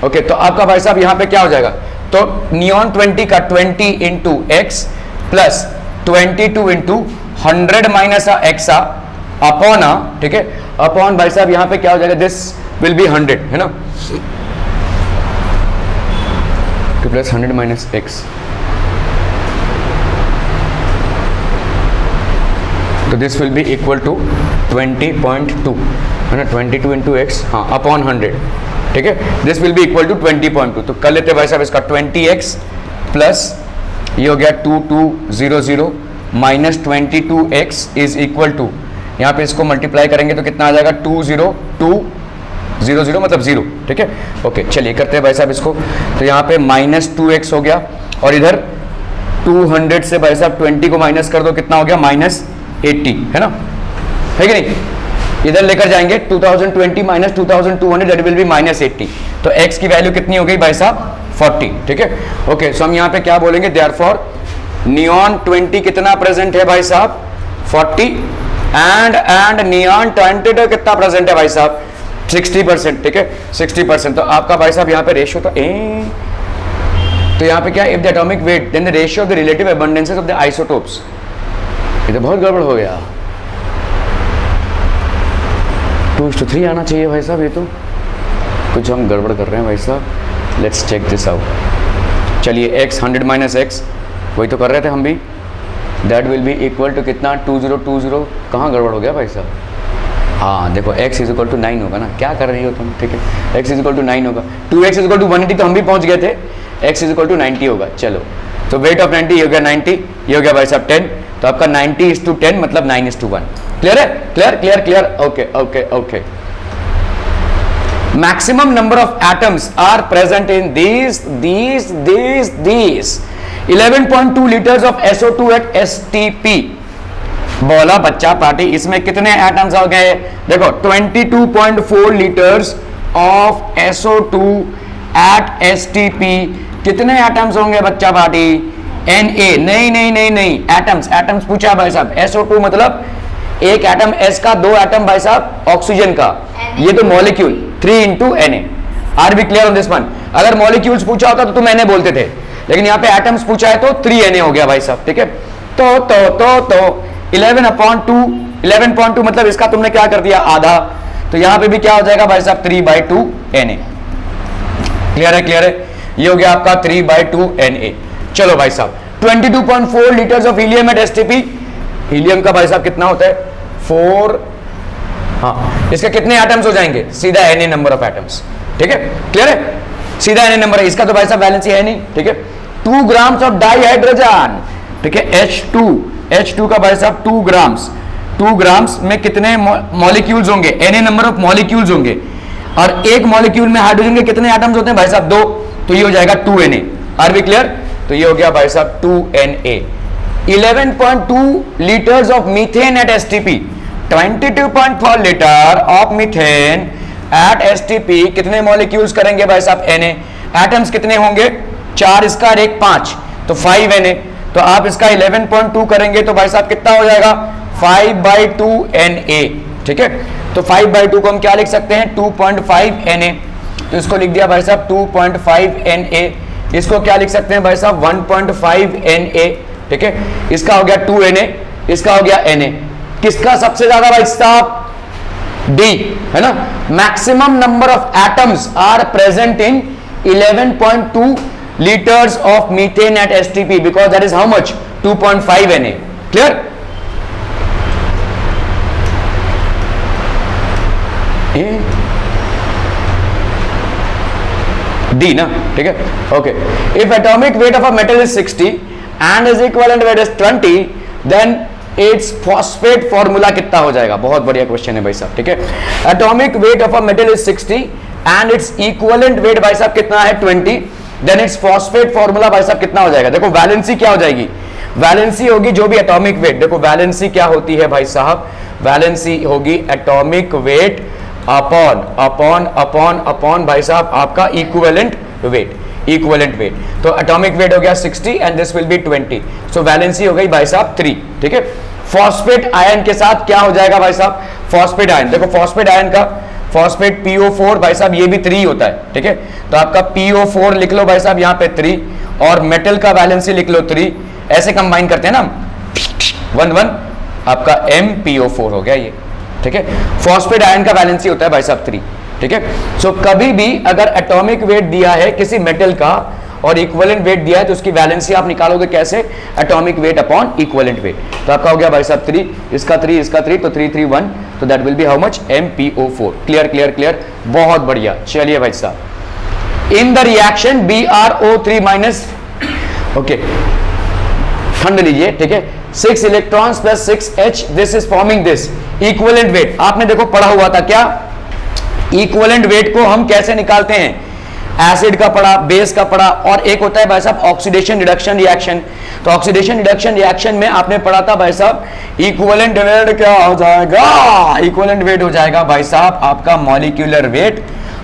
okay. तो आपका भाई साहब यहाँ पे क्या हो जाएगा? तो नियॉन 20 का 20 into x plus 22 into 100 - x upon, ठीक है, अपॉन भाई साहब यहाँ पे क्या हो जाएगा? दिस विल बी 100 है ना, प्लस 100 - x, तो this will be equal to 20.2 है ना, 22 इंटू एक्स, हाँ, अपॉन 100, ठीक है। This will be equal to 20.2। तो कर लेते हैं भाई साहब इसका 20x प्लस ये हो गया 2200 minus 22x is equal to, यहाँ पे इसको मल्टीप्लाई करेंगे तो कितना आ जाएगा? 20200 मतलब 0, ठीक है। ओके, चलिए करते हैं भाई साहब इसको। तो यहाँ पे -2x हो गया और इधर 200 से भाई साहब 20 को माइनस कर दो, कितना हो गया? -80 है ना, है कि नहीं? इधर लेकर जाएंगे 2020 माइनस 2200 दैट विल बी -80। तो x की वैल्यू कितनी हो गई भाई साहब? 40, ठीक है। ओके, सो हम यहाँ पे क्या बोलेंगे? देयरफॉर नियॉन 20 कितना प्रेजेंट है भाई साहब? 40 एंड नियॉन 22 कितना प्रेजेंट है भाई साहब? 60%, ठीक है, 60%। तो आपका भाई साहब यहाँ पे रेशियो तो यहाँ पे क्या? If the atomic weight then the ratio of the relative abundances of the isotopes. ये तो बहुत गड़बड़ हो गया, 2:3 आना चाहिए भाई साहब, ये तो कुछ हम गड़बड़ कर रहे हैं भाई साहब। Let's check this out. चलिए x 100 - x वही तो कर रहे थे हम भी, that will be equal to कितना? 2020। कहाँ गड़बड़ हो गया भाई साहब? हाँ देखो, x इज इक्वल टू 9 होगा ना, क्या कर रही हो तुम, ठीक है। x इज इक्वल टू 9 होगा, 2x इज इक्वल टू 180 तो हम भी पहुँच गए थे, x इज इक्वल टू 90 होगा। चलो, तो वेट ऑफ 90 ये हो गया 90, ये हो गया भाई साहब 10, तो आपका 90:10 मतलब 9:1। क्लियर है? Clear clear clear, okay okay okay. Maximum number of atoms are present in these 11.2 litres of SO2 at STP। बोला बच्चा पार्टी, इसमें कितने एटम्स हो गए? देखो 22.4 litres of SO2 at STP, कितने एटम्स होंगे बच्चा पार्टी? Na, नहीं एटम्स पूछा भाई साहब। SO2 मतलब एक एटम S का, दो एटम भाई साहब ऑक्सीजन का, ये तो molecule 3 into Na। Are be clear on this one? अगर मॉलिक्यूल्स पूछा होता तो तुम Na बोलते थे, लेकिन यहाँ पे एटम्स पूछा है तो 3 Na हो गया भाई साहब, ठीक है। तो 11.2 मतलब इसका तुमने क्या कर दिया? आधा। तो यहाँ पे भी क्या हो जाएगा भाई साहब? 3/2 Na। क्लियर है? ये हो गया आपका 3/2 Na। चलो भाई साहब 22.4 litres of helium at STP। Helium का भाई साहब कितना होता है? 4। हाँ, इसके कितने एटम्स हो जाएंगे? सीधा Na नंबर ऑफ एटम्स, ठीक है। क्लियर है? सीधा Na नंबर है, इसका तो भाई साहब वैलेंसी है नहीं, ठीक है। 2 ग्राम्स ऑफ डाइहाइड्रोजन, ठीक है, H2 का भाई साहब 2 ग्राम्स में कितने मॉलिक्यूल्स होंगे? Na नंबर ऑफ मॉलिक्यूल्स होंगे, और एक मॉलिक्यूल में हाइड्रोजन के कितने एटम्स होते हैं भाई साहब? 2। तो ये हो जाएगा 2Na। Are be clear? तो ये हो गया भाई साहब 2Na। 11.2 litres of methane at STP, 22.4 litre of methane at STP, कितने मॉलिक्यूल्स करेंगे भाई साहब? Na। एटम्स कितने होंगे? 4 इसका और 1 5, तो 5 Na। तो आप इसका 11.2 करेंगे तो भाई साहब कितना हो जाएगा? 5/2 Na, ठीक है। तो 5/2 को हम क्या लिख सकते हैं? 2.5 Na। तो इसको लिख दिया भाई साहब 2.5 Na। इसको क्या लिख सकते हैं भाई साहब? 1.5 Na, ठीक है। इसका हो गया 2 Na, इसका हो गया Na। किसका सबसे ज्यादा भाई साहब? D, है ना। Maximum number of atoms are present in 11.2 liters of methane at STP because that is how much? 2.5 Na. Clear? D ना, ठीक है। Okay. If atomic weight of a metal is 60 and its equivalent weight is 20, then its phosphate formula कितना हो जाएगा? बहुत बढ़िया question है भाई साहब, ठीक है। Atomic weight of a metal is 60 and its equivalent weight भाई साहब कितना है? 20, then its phosphate formula भाई साहब कितना हो जाएगा? देखो वैलेंसी क्या हो जाएगी? वैलेंसी होगी जो भी एटॉमिक वेट, देखो वैलेंसी क्या होती है भाई साहब? वैलेंसी होगी एटॉमिक वेट अपॉन भाई साहब आपका इक्विवेलेंट वेट। तो एटॉमिक वेट हो गया 60 and this will be 20, so valency हो गई भाई साहब 3, ठीक है। फॉस्फेट आयन के साथ क्या हो जाएगा भाई साहब? फॉस्फेट आयन, देखो फॉस्फेट आयन का फॉस्फेट PO4 भाई साहब ये भी 3 होता है, ठीक है। तो आपका PO4 लिख लो भाई साहब यहाँ पे 3, और मेटल का वैलेंसी लिख लो 3, ऐसे कंबाइन करते हैं ना 1 आपका MPO4 हो गया ये, ठीक है। फॉस्फेट आयन का वैलेंसी होता है भाई साहब 3, ठीक है। सो कभी भी अगर एटॉमिक वेट दिया है किसी मेटल का और इक्विवेलेंट वेट दिया है तो उसकी वैलेंसी आप निकालोगे कैसे? Atomic weight upon equivalent weight. तो आपका हो गया भाई साहब 3, इसका 3, तो 3 3 1, तो that will be how much? MPO4। Clear, बहुत बढ़िया। चलिए भाई साहब, इन the reaction BrO3 minus, okay ठंड लीजिए, ठीक है, 6 electrons plus 6H, this is forming this equivalent wait. आपने देखो पढ़ा हुआ था क्या? इक्विवेलेंट वेट को हम कैसे निकालते हैं? एसिड का पढ़ा, बेस का पढ़ा, और एक होता है भाई साहब ऑक्सीडेशन रिडक्शन रिएक्शन। तो ऑक्सीडेशन रिडक्शन रिएक्शन में आपने पढ़ा था भाई साहब इक्विवेलेंट वेट क्या हो जाएगा? इक्विवेलेंट वेट हो जाएगा भाई साहब आपका molecular weight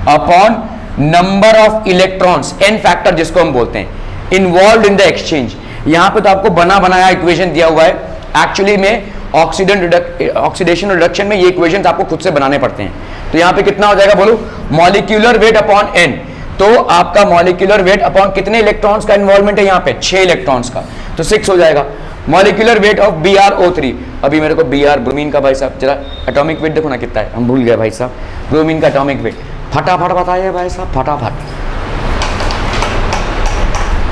upon number of electrons, n factor जिसको हम बोलते हैं, इन्वॉल्व इन द एक्सचेंज। यहां पे तो आपको बना बनाया इक्वेशन दिया हुआ है, एक्चुअली में ऑक्सीडेशन रिडक्शन में ये इक्वेशंस आपको खुद से बनाने पड़ते हैं। तो यहाँ पे कितना हो जाएगा बोलो? Molecular weight upon n. तो आपका मॉलिक्यूलर वेट अपॉन कितने इलेक्ट्रॉन्स का इन्वॉल्वमेंट है यहाँ पे? 6 इलेक्ट्रॉन्स का, तो 6 हो जाएगा। मॉलिक्यूलर वेट ऑफ BrO3, अभी मेरे को ब्रोमीन का भाई साहब जरा एटॉमिक वेट देखो ना कितना है, हम भूल गए भाई साहब ब्रोमीन का एटॉमिक वेट, फटाफट बताइए भाई साहब फटाफट।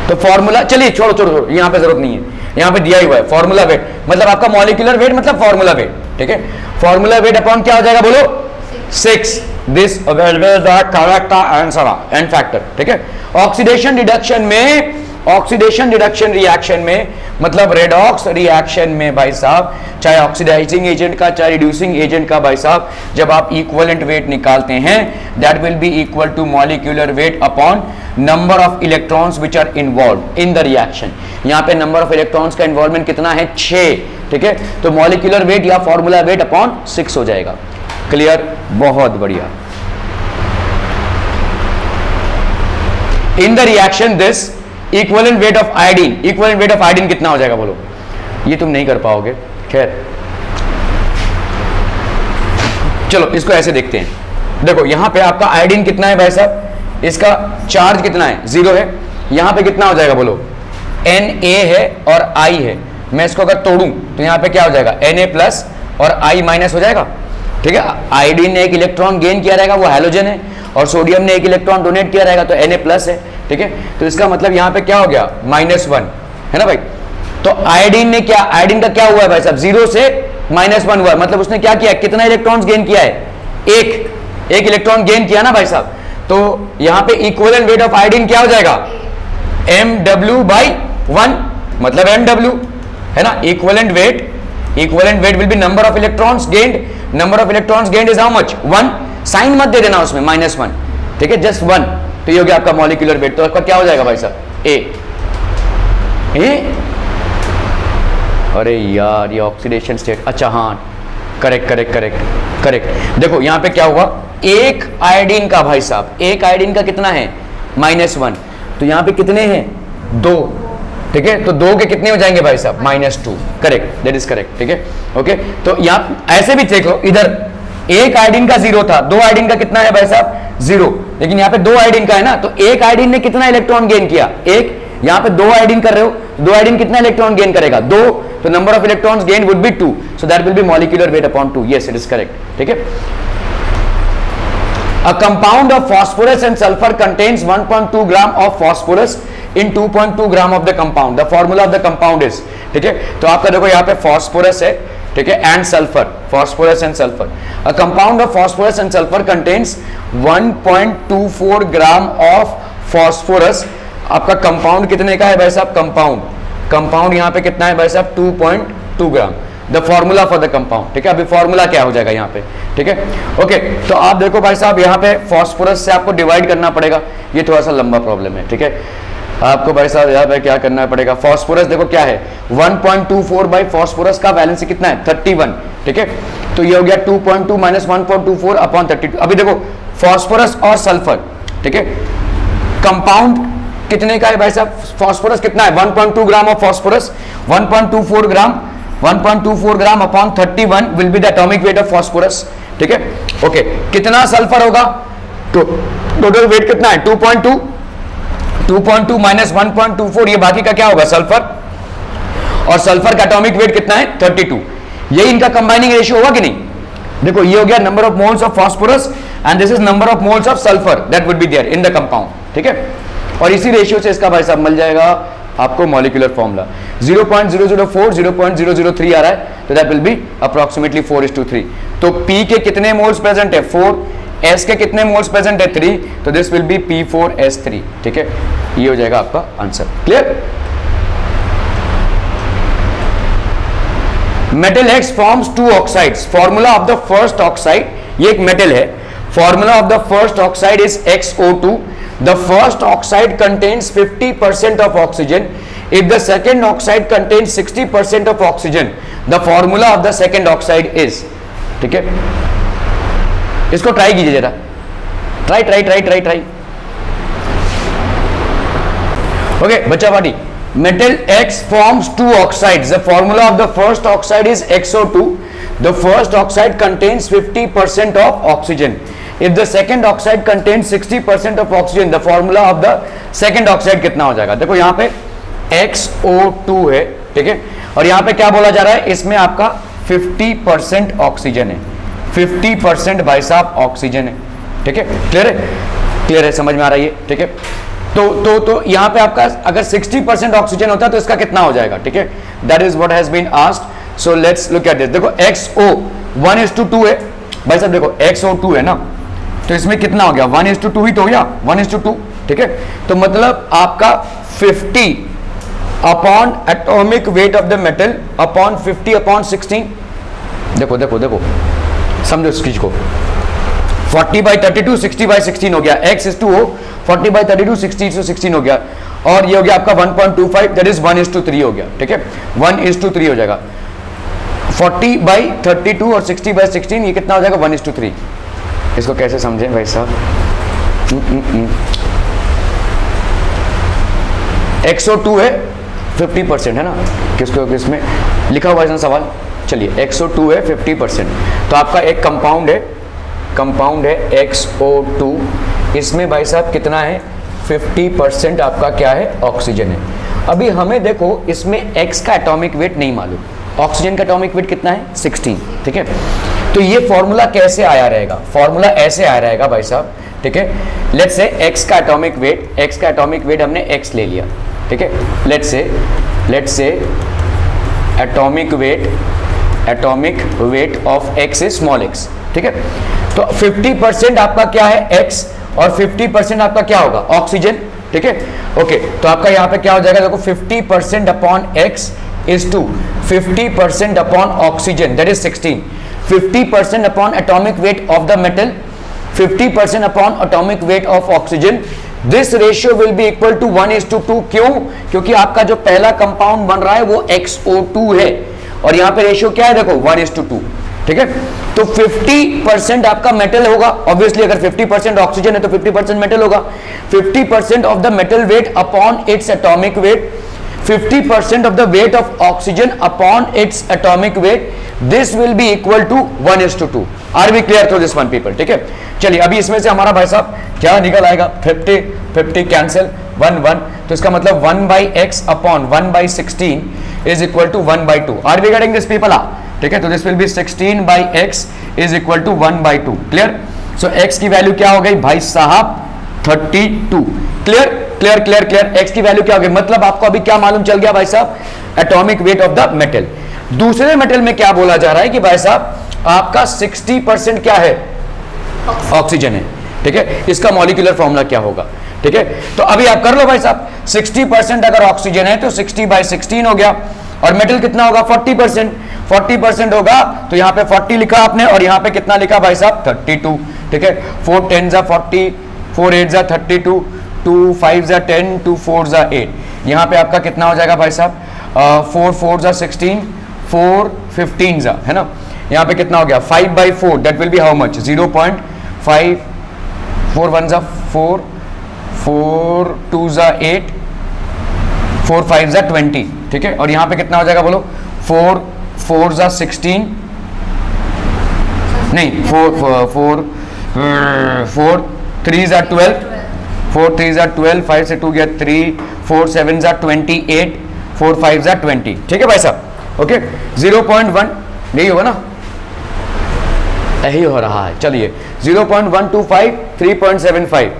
तो फॉर्मूला, चलिए छोड़ो, यहाँ पे जरूरत नहीं है, यहाँ पे दिया हुआ है फॉर्मूला वेट, मतलब आपका मॉलिक्यूलर वेट मतलब फॉर्मूला वेट, ठीक है। फॉर्मूला वेट अपॉन क्या हो जाएगा बोलो? 6, this will be the correct answer, n factor, ठीक है। ऑक्सीडेशन रिडक्शन रिएक्शन में, मतलब रेडॉक्स रिएक्शन में भाई साहब, चाहे ऑक्सीडाइजिंग एजेंट का चाहे रिड्यूसिंग एजेंट का भाई साहब, जब आप इक्विवेलेंट वेट निकालते हैं that will be equal to molecular weight upon number of electrons which are involve in the reaction. यहां पे नंबर ऑफ इलेक्ट्रॉन्स का इन्वॉल्वमेंट कितना है, 6, ठीक है। तो मॉलिक्यूलर वेट या फॉर्मूला वेट अपॉन 6 हो जाएगा। क्लियर, बहुत बढ़िया। In the reaction this equivalent weight of iodine कितना हो जाएगा बोलो, ये तुम नहीं कर पाओगे, खैर चलो इसको ऐसे देखते हैं। देखो यहां पे आपका आयोडीन कितना है भाई साहब, इसका चार्ज कितना है, 0 है। यहां पे कितना हो जाएगा बोलो, Na है और I है। मैं इसको अगर तोड़ूं तो यहां पे क्या हो जाएगा, Na प्लस और I माइनस हो जाएगा, ठीक है। आयोडीन ने एक इलेक्ट्रॉन गेन किया रहेगा, वो हैलोजन है, और सोडियम ने एक इलेक्ट्रॉन डोनेट किया रहेगा तो Na प्लस है, ठीक है। तो इसका मतलब यहां पे क्या हो गया, -1 है ना भाई। तो आयोडीन का क्या हुआ है भाई साहब, 0 से -1 हुआ है, मतलब उसने क्या किया, कितना इलेक्ट्रॉन्स गेन किया है, एक इलेक्ट्रॉन गेन किया ना भाई साहब। तो यहां पे इक्विवेलेंट वेट ऑफ आयोडीन क्या हो जाएगा, mW/1, मतलब mW है ना। Equivalent weight will be number of electrons gained is how much, 1। Sign मत दे देना उसमें, -1, ठीक है, जस्ट 1। तो ये हो गया आपका मॉलिक्यूलर वेट। तो आपका क्या हो जाएगा भाई साहब, ए। अरे यार ये ऑक्सीडेशन स्टेट, अच्छा हाँ, करेक्ट। देखो यहां पे क्या हुआ, एक आयोडीन का भाई साहब, एक आयोडीन का कितना है, -1। तो यहां पे कितने हैं, 2, ठीक है। तो 2 के कितने हो जाएंगे भाई साहब, -2। करेक्ट, दैट इज करेक्ट, ठीक है, ओके। तो यहां ऐसे भी देख लो, इधर एक आयोडीन का 0 था, 2 आयोडीन का कितना है भाई साहब, 0। लेकिन यहाँ पे 2 आयोडीन का है ना, तो एक आयोडीन ने कितना इलेक्ट्रॉन गेन किया, 1। यहाँ पे 2 आयोडीन कर रहे हो, 2 आयोडीन कितना इलेक्ट्रॉन गेन करेगा, 2। तो number of electrons gain would be 2, so that will B molecular weight upon 2। Yes, it is correct, ठीक है। A compound of phosphorus and sulfur contains 1.2 gram of phosphorus in 2.2 gram of the compound. The formula of the compound is, ठीक है। तो आपका देखो यहाँ पे phosphorus है, ठीक है, and sulfur, phosphorus and sulfur. A compound of phosphorus and sulfur contains 1.24 gram of phosphorus. आपका कंपाउंड कितने का है भाई साहब, कंपाउंड यहाँ पे कितना है भाई साहब, 2.2 gram. The formula for the compound, ठीक है। अभी फॉर्मूला क्या हो जाएगा यहाँ पे, ठीक है, ओके। तो आप देखो भाई साहब यहाँ पे फॉस्फोरस से आपको डिवाइड करना पड़ेगा, ये थोड़ा सा लंबा प्रॉब्लम है, ठीक है। आपको भाई साहब यहाँ पे क्या करना पड़ेगा, फॉस्फोरस देखो क्या है, 1.24 बाई फॉस्फोरस का वैलेंसी कितना है, 31, ठीक है। तो ये हो गया 2.2 माइनस 1.24 अपॉन 32। अभी देखो फॉस्फोरस और सल्फर, ठीक है, कंपाउंड कितने का है भाई साहब, फॉस्फोरस कितना है, 1.2 gram of phosphorus, 1.24 gram upon 31 will be the atomic weight of phosphorus, ठीक है, ओके। कितना सल्फर होगा, तो टोटल वेट कितना है, 2.2 माइनस 1.24, ये बाकी का क्या होगा, सल्फर, और सल्फर का एटॉमिक वेट कितना है, 32। ये इनका कंबाइनिंग रेशियो होगा कि नहीं, देखो ये हो गया number of moles of phosphorus and this is number of moles of sulphur that would be there in the compound, ठीक है। और इसी रेशियो से इसका भाई साहब मिल जाएगा आपको मॉलिक्यूलर फॉर्मूला, 0.004 0.003 आ रहा है, तो दैट विल बी अप्रोक्सीमेटली 4:3। तो P के कितने मोल्स प्रेजेंट है, 4, S के कितने मोल्स प्रेजेंट है, 3, तो दिस विल बी P4S3, ठीक है। ये हो जाएगा आपका answer, clear. Metal X forms 2 oxides, formula of the first oxide, ये एक मेटल है, formula of the first oxide is XO2. The first oxide contains 50% of oxygen. If the second oxide contains 60% of oxygen, the formula of the second oxide is, ठीक है। इसको try कीजिए जरा, try. Okay बच्चा party, metal X forms 2 oxides. The formula of the first oxide is XO2. The first oxide contains 50% of oxygen. If the second oxide contains 60% of oxygen, the formula of the second oxide कितना हो जाएगा, देखो यहाँ पे XO2 है, ठीक है, और यहाँ पे क्या बोला जा रहा है, इसमें आपका 50% ऑक्सीजन है, 50% भाई साहब ऑक्सीजन है, ठीक है, क्लियर है, समझ में आ रहा है, ठीक है। तो यहाँ पे आपका अगर 60% ऑक्सीजन होता है तो इसका कितना हो जाएगा, ठीक है, that is what has been asked. So let's look at this, देखो XO 1:2 है भाई साहब, देखो XO2 है ना, तो इसमें कितना हो गया, 1:2 ही तो हो गया, 1:2, ठीक है। तो मतलब आपका 50 upon atomic weight of the metal upon 50 upon 16, देखो देखो देखो समझो इस चीज को, 40/32 60/16 हो गया, x is to O, 40/32 60/16 हो गया, और ये हो गया आपका 1.25, दैट इज 1:3 हो गया, ठीक है, 1:3 हो जाएगा। 40/32 और 60/16 ये कितना हो जाएगा 1:3। इसको कैसे समझें भाई साहब? XO2 है 50% है ना, किसको किसमें लिखा हुआ है सवाल? चलिए XO2 है 50%, तो आपका एक कंपाउंड है XO2, इसमें भाई साहब कितना है 50% आपका क्या है ऑक्सीजन है। अभी हमें देखो इसमें X का एटॉमिक वेट नहीं मालूम, ऑक्सीजन का एटॉमिक वेट कितना है 16, ठीक है। तो ये फॉर्मूला कैसे आया रहेगा? फॉर्मूला ऐसे आया रहेगा भाई साहब, ठीक है। लेट्स से X का एटॉमिक वेट हमने X ले लिया, ठीक है। Let's say atomic weight of X is small x, ठीक है। तो 50% आपका क्या है X और 50% आपका क्या होगा ऑक्सीजन, ठीक है। ओके, तो आपका यहाँ पे क्या हो जाएगा, देखो 50% upon X is to 50% upon oxygen, that is 16, 50% upon atomic weight of the metal, 50% upon atomic weight of oxygen, this ratio will be equal to 1:2। क्यों? क्योंकि आपका जो पहला कंपाउंड बन रहा है वो XO2 है, और यहाँ पे रेशियो क्या है देखो 1:2, ठीक है। तो 50% आपका मेटल होगा, ऑब्वियसली अगर 50% ऑक्सीजन है तो 50% मेटल होगा, 50% of the metal weight upon its atomic weight, 50% of the weight of oxygen upon its atomic weight, this will be equal to 1:2। Are we clear through this one people? ठीक है, चलिए अभी इसमें से हमारा भाई साहब क्या निकल आएगा, 50 कैंसिल, 1 तो इसका मतलब 1/x upon 1/16 is equal to 1/2। Are we getting this people? ठीक है, तो दिस विल बी 16/x is equal to 1/2। Clear? सो x की वैल्यू क्या हो गई भाई साहब 32। Clear clear clear clear. x की वैल्यू क्या हो गई, मतलब आपको अभी क्या मालूम चल गया भाई साहब, atomic weight of the metal. दूसरे मेटल में क्या बोला जा रहा है कि भाई साहब आपका 60% क्या है ऑक्सीजन है, ठीक है। इसका मॉलिक्यूलर फॉर्मूला क्या होगा, ठीक है। तो अभी आप कर लो भाई साहब, 60% अगर ऑक्सीजन है तो 60/16 हो गया, और मेटल कितना होगा 40% होगा, तो यहाँ पे 40 लिखा आपने और यहाँ पे कितना लिखा भाई साहब 32, ठीक है। 4 10 जा 40, 4 8 जा 32, 2 5 जा 10, 2 4 जा 8, यहाँ पे आपका कितना हो जाएगा भाई साहब 4 4 जा 16, 4 15 जा, है ना। यहाँ पे कितना हो गया 5/4, that will be how much 0.5, 4 1 जा 4, 4 2 जा 8, 4 5 जा 20, ठीक है। और यहाँ पे कितना हो जाएगा बोलो 4 4 जा 16, नहीं 4 3 जा 12, 4 3 जा 12, 5 से 2 गया 3, 4 7 जा 28, 4 5 जा 20, ठीक है भाई साहब। ओके 0.1 नहीं होगा ना, यही हो रहा है। चलिए 0.125, 3.75,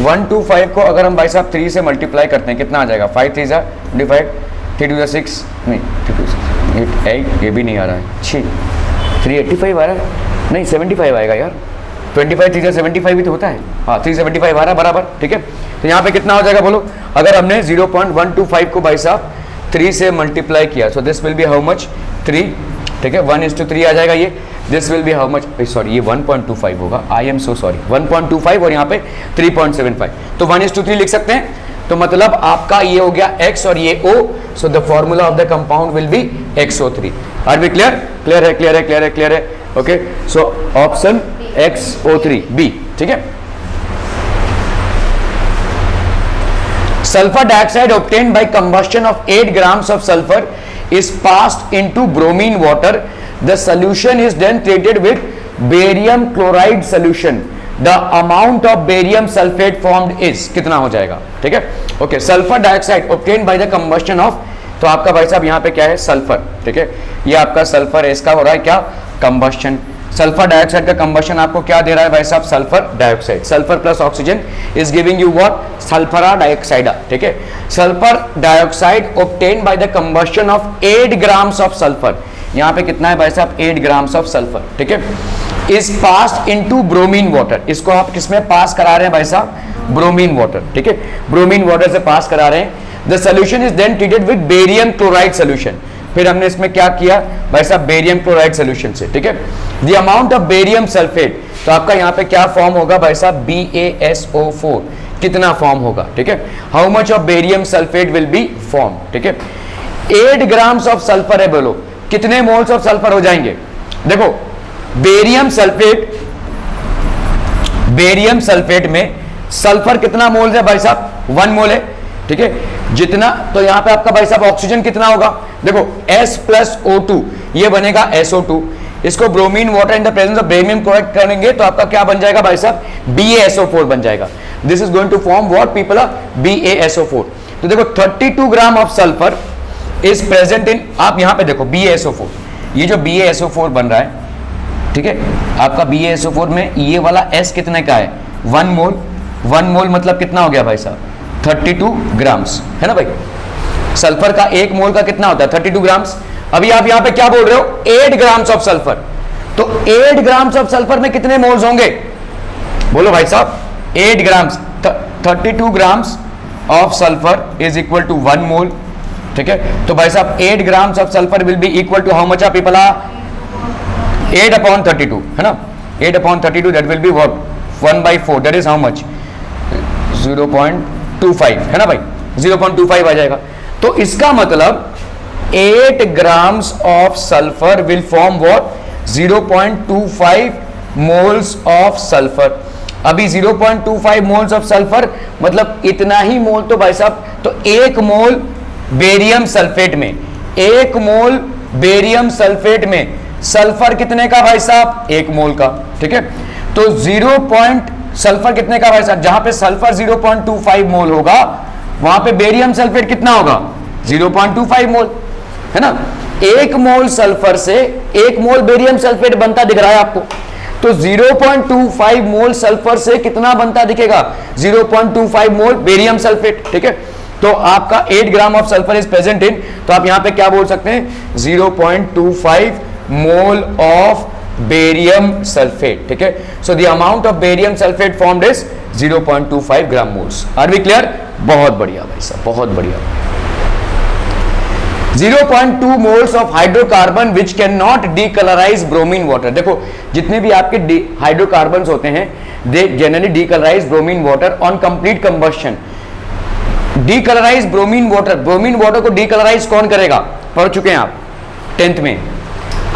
125 को अगर हम भाई साहब 3 से मल्टीप्लाई करते हैं कितना आ जाएगा 5 3 जा 25, 3 2 जा 6, नहीं 3 2 6 8, ये भी नहीं आ रहा है, 385 आ रहा है, नहीं 75 आएगा यार, 25 3 जा 75 भी तो होता है, हाँ 375 आ रहा है बराबर, ठीक है। तो यहाँ पे कितना हो जाएगा बोलो, अगर हमने 0.125 को भाई साहब 3 से मल्टीप्लाई किया, सो this will be how much 3, ठीक है, 1:3 आ जाएगा ये, this will be how much, sorry ये 1.25 होगा, आई एम सो सॉरी, 1.25 और यहाँ पे 3.75, तो 1:3 लिख सकते हैं। तो मतलब आपका ये हो गया X और ये O, so the formula of the compound will be XO3। Are we clear? Clear है क्लियर है क्लियर है क्लियर है। Okay, so option XO3 B, ठीक है। Sulfur dioxide obtained by combustion of 8 grams of sulfur is passed into bromine water. The solution is then treated with barium chloride solution. The amount of barium sulfate formed is कितना हो जाएगा, ठीक है। Okay, sulphur dioxide obtained by the combustion of, तो आपका भाई साहब यहाँ पे क्या है सल्फर, ठीक है। ये आपका सल्फर है, इसका हो रहा है क्या कंबस्शन। सल्फर डाइऑक्साइड का कंबस्शन आपको क्या दे रहा है भाई साहब sulphur dioxide, sulphur plus oxygen is giving you what sulphur dioxide, ठीक है। Sulphur dioxide obtained by the combustion of 8 grams of sulfur, यहाँ पे कितना है भाई साहब 8 ग्राम्स ऑफ सल्फर, ठीक है। Is passed into bromine water, इसको आप किसमें पास करा रहे हैं भाई साहब ब्रोमीन वाटर, ठीक है, ब्रोमीन वाटर से पास करा रहे हैं. The solution is then treated with barium chloride solution. फिर हमने इसमें क्या किया भाई साहब, बेरियम क्लोराइड सोल्यूशन से, ठीक है. The amount of barium sulphate, तो आपका यहाँ पे क्या फॉर्म होगा भाई साहब, BaSO4, कितना फॉर्म होगा, ठीक है. How much of barium sulphate will be form, ठीक है. 8 ग्राम्स ऑफ सल्फर है, बोलो कितने मोल्स ऑफ सल्फर हो जाएंगे. देखो बेरियम सल्फेट में सल्फर कितना मोल है भाई साहब, 1 मोल है, ठीक है. जितना, तो यहां पे आपका भाई साहब ऑक्सीजन कितना होगा, देखो S+O2 ये बनेगा SO2. इसको bromine water in the presence of barium chloride करेंगे तो आपका क्या बन जाएगा भाई साहब, BaSO4 बन जाएगा. This is going to form what people are, BaSO4. तो देखो 32 gram of sulphur is present in, आप यहां पे देखो BaSO4, ये जो BaSO4 बन रहा है, ठीक है, आपका BaSO4 में ये वाला S कितने का है, 1 मोल. 1 मोल मतलब कितना हो गया भाई साहब, 32 ग्राम्स, है ना भाई. सल्फर का 1 मोल का कितना होता है, 32 ग्राम्स. अभी आप यहां पे क्या बोल रहे हो, 8 ग्राम्स ऑफ सल्फर. तो 8 ग्राम्स ऑफ सल्फर में कितने मोल्स होंगे, बोलो भाई साहब, 8 grams, 32 grams of sulphur is equal to 1 mole, ठीक है. तो भाई साहब 8 grams of sulphur will be equal to how much of people are, 8/32, है ना. 8/32 that will be what, 1/4, that is how much, 0.25, है ना भाई, 0.25 आ जाएगा. तो इसका मतलब 8 grams of sulphur will form what, 0.25 moles of sulphur. अभी 0.25 मोल्स ऑफ सल्फर मतलब इतना ही मोल, तो भाई साहब तो 1 मोल बेरियम सल्फेट में, 1 मोल बेरियम सल्फेट में सल्फर कितने का भाई साहब, 1 मोल का, ठीक है. तो सल्फर कितने का भाई साहब, जहां पे सल्फर 0.25 मोल होगा वहां पे बेरियम सल्फेट कितना होगा, 0.25 मोल, है ना. 1 मोल सल्फर से 1 मोल बेरियम सल्फेट बनता दिख रहा है आपको, तो 0.25 मोल सल्फर से कितना बनता दिखेगा, 0.25 मोल बेरियम सल्फेट, ठीक है. तो आपका 8 ग्राम ऑफ सल्फर इज प्रेजेंट इन, तो आप यहां पे क्या बोल सकते हैं, 0.25 मोल ऑफ बेरियम सल्फेट, ठीक है. So the amount of barium sulphate formed is 0.25 gram moles. Are we clear, बहुत बढ़िया भाई साहब, बहुत बढ़िया. 0.2 moles of hydrocarbon which can not decolourise bromine water. देखो जितने भी आपके हाइड्रोकार्बन होते हैं they generally decolourise bromine water on complete combustion. Decolourise bromine water, bromine water को डीकलराइज कौन करेगा, पढ़ चुके हैं आप 10th में.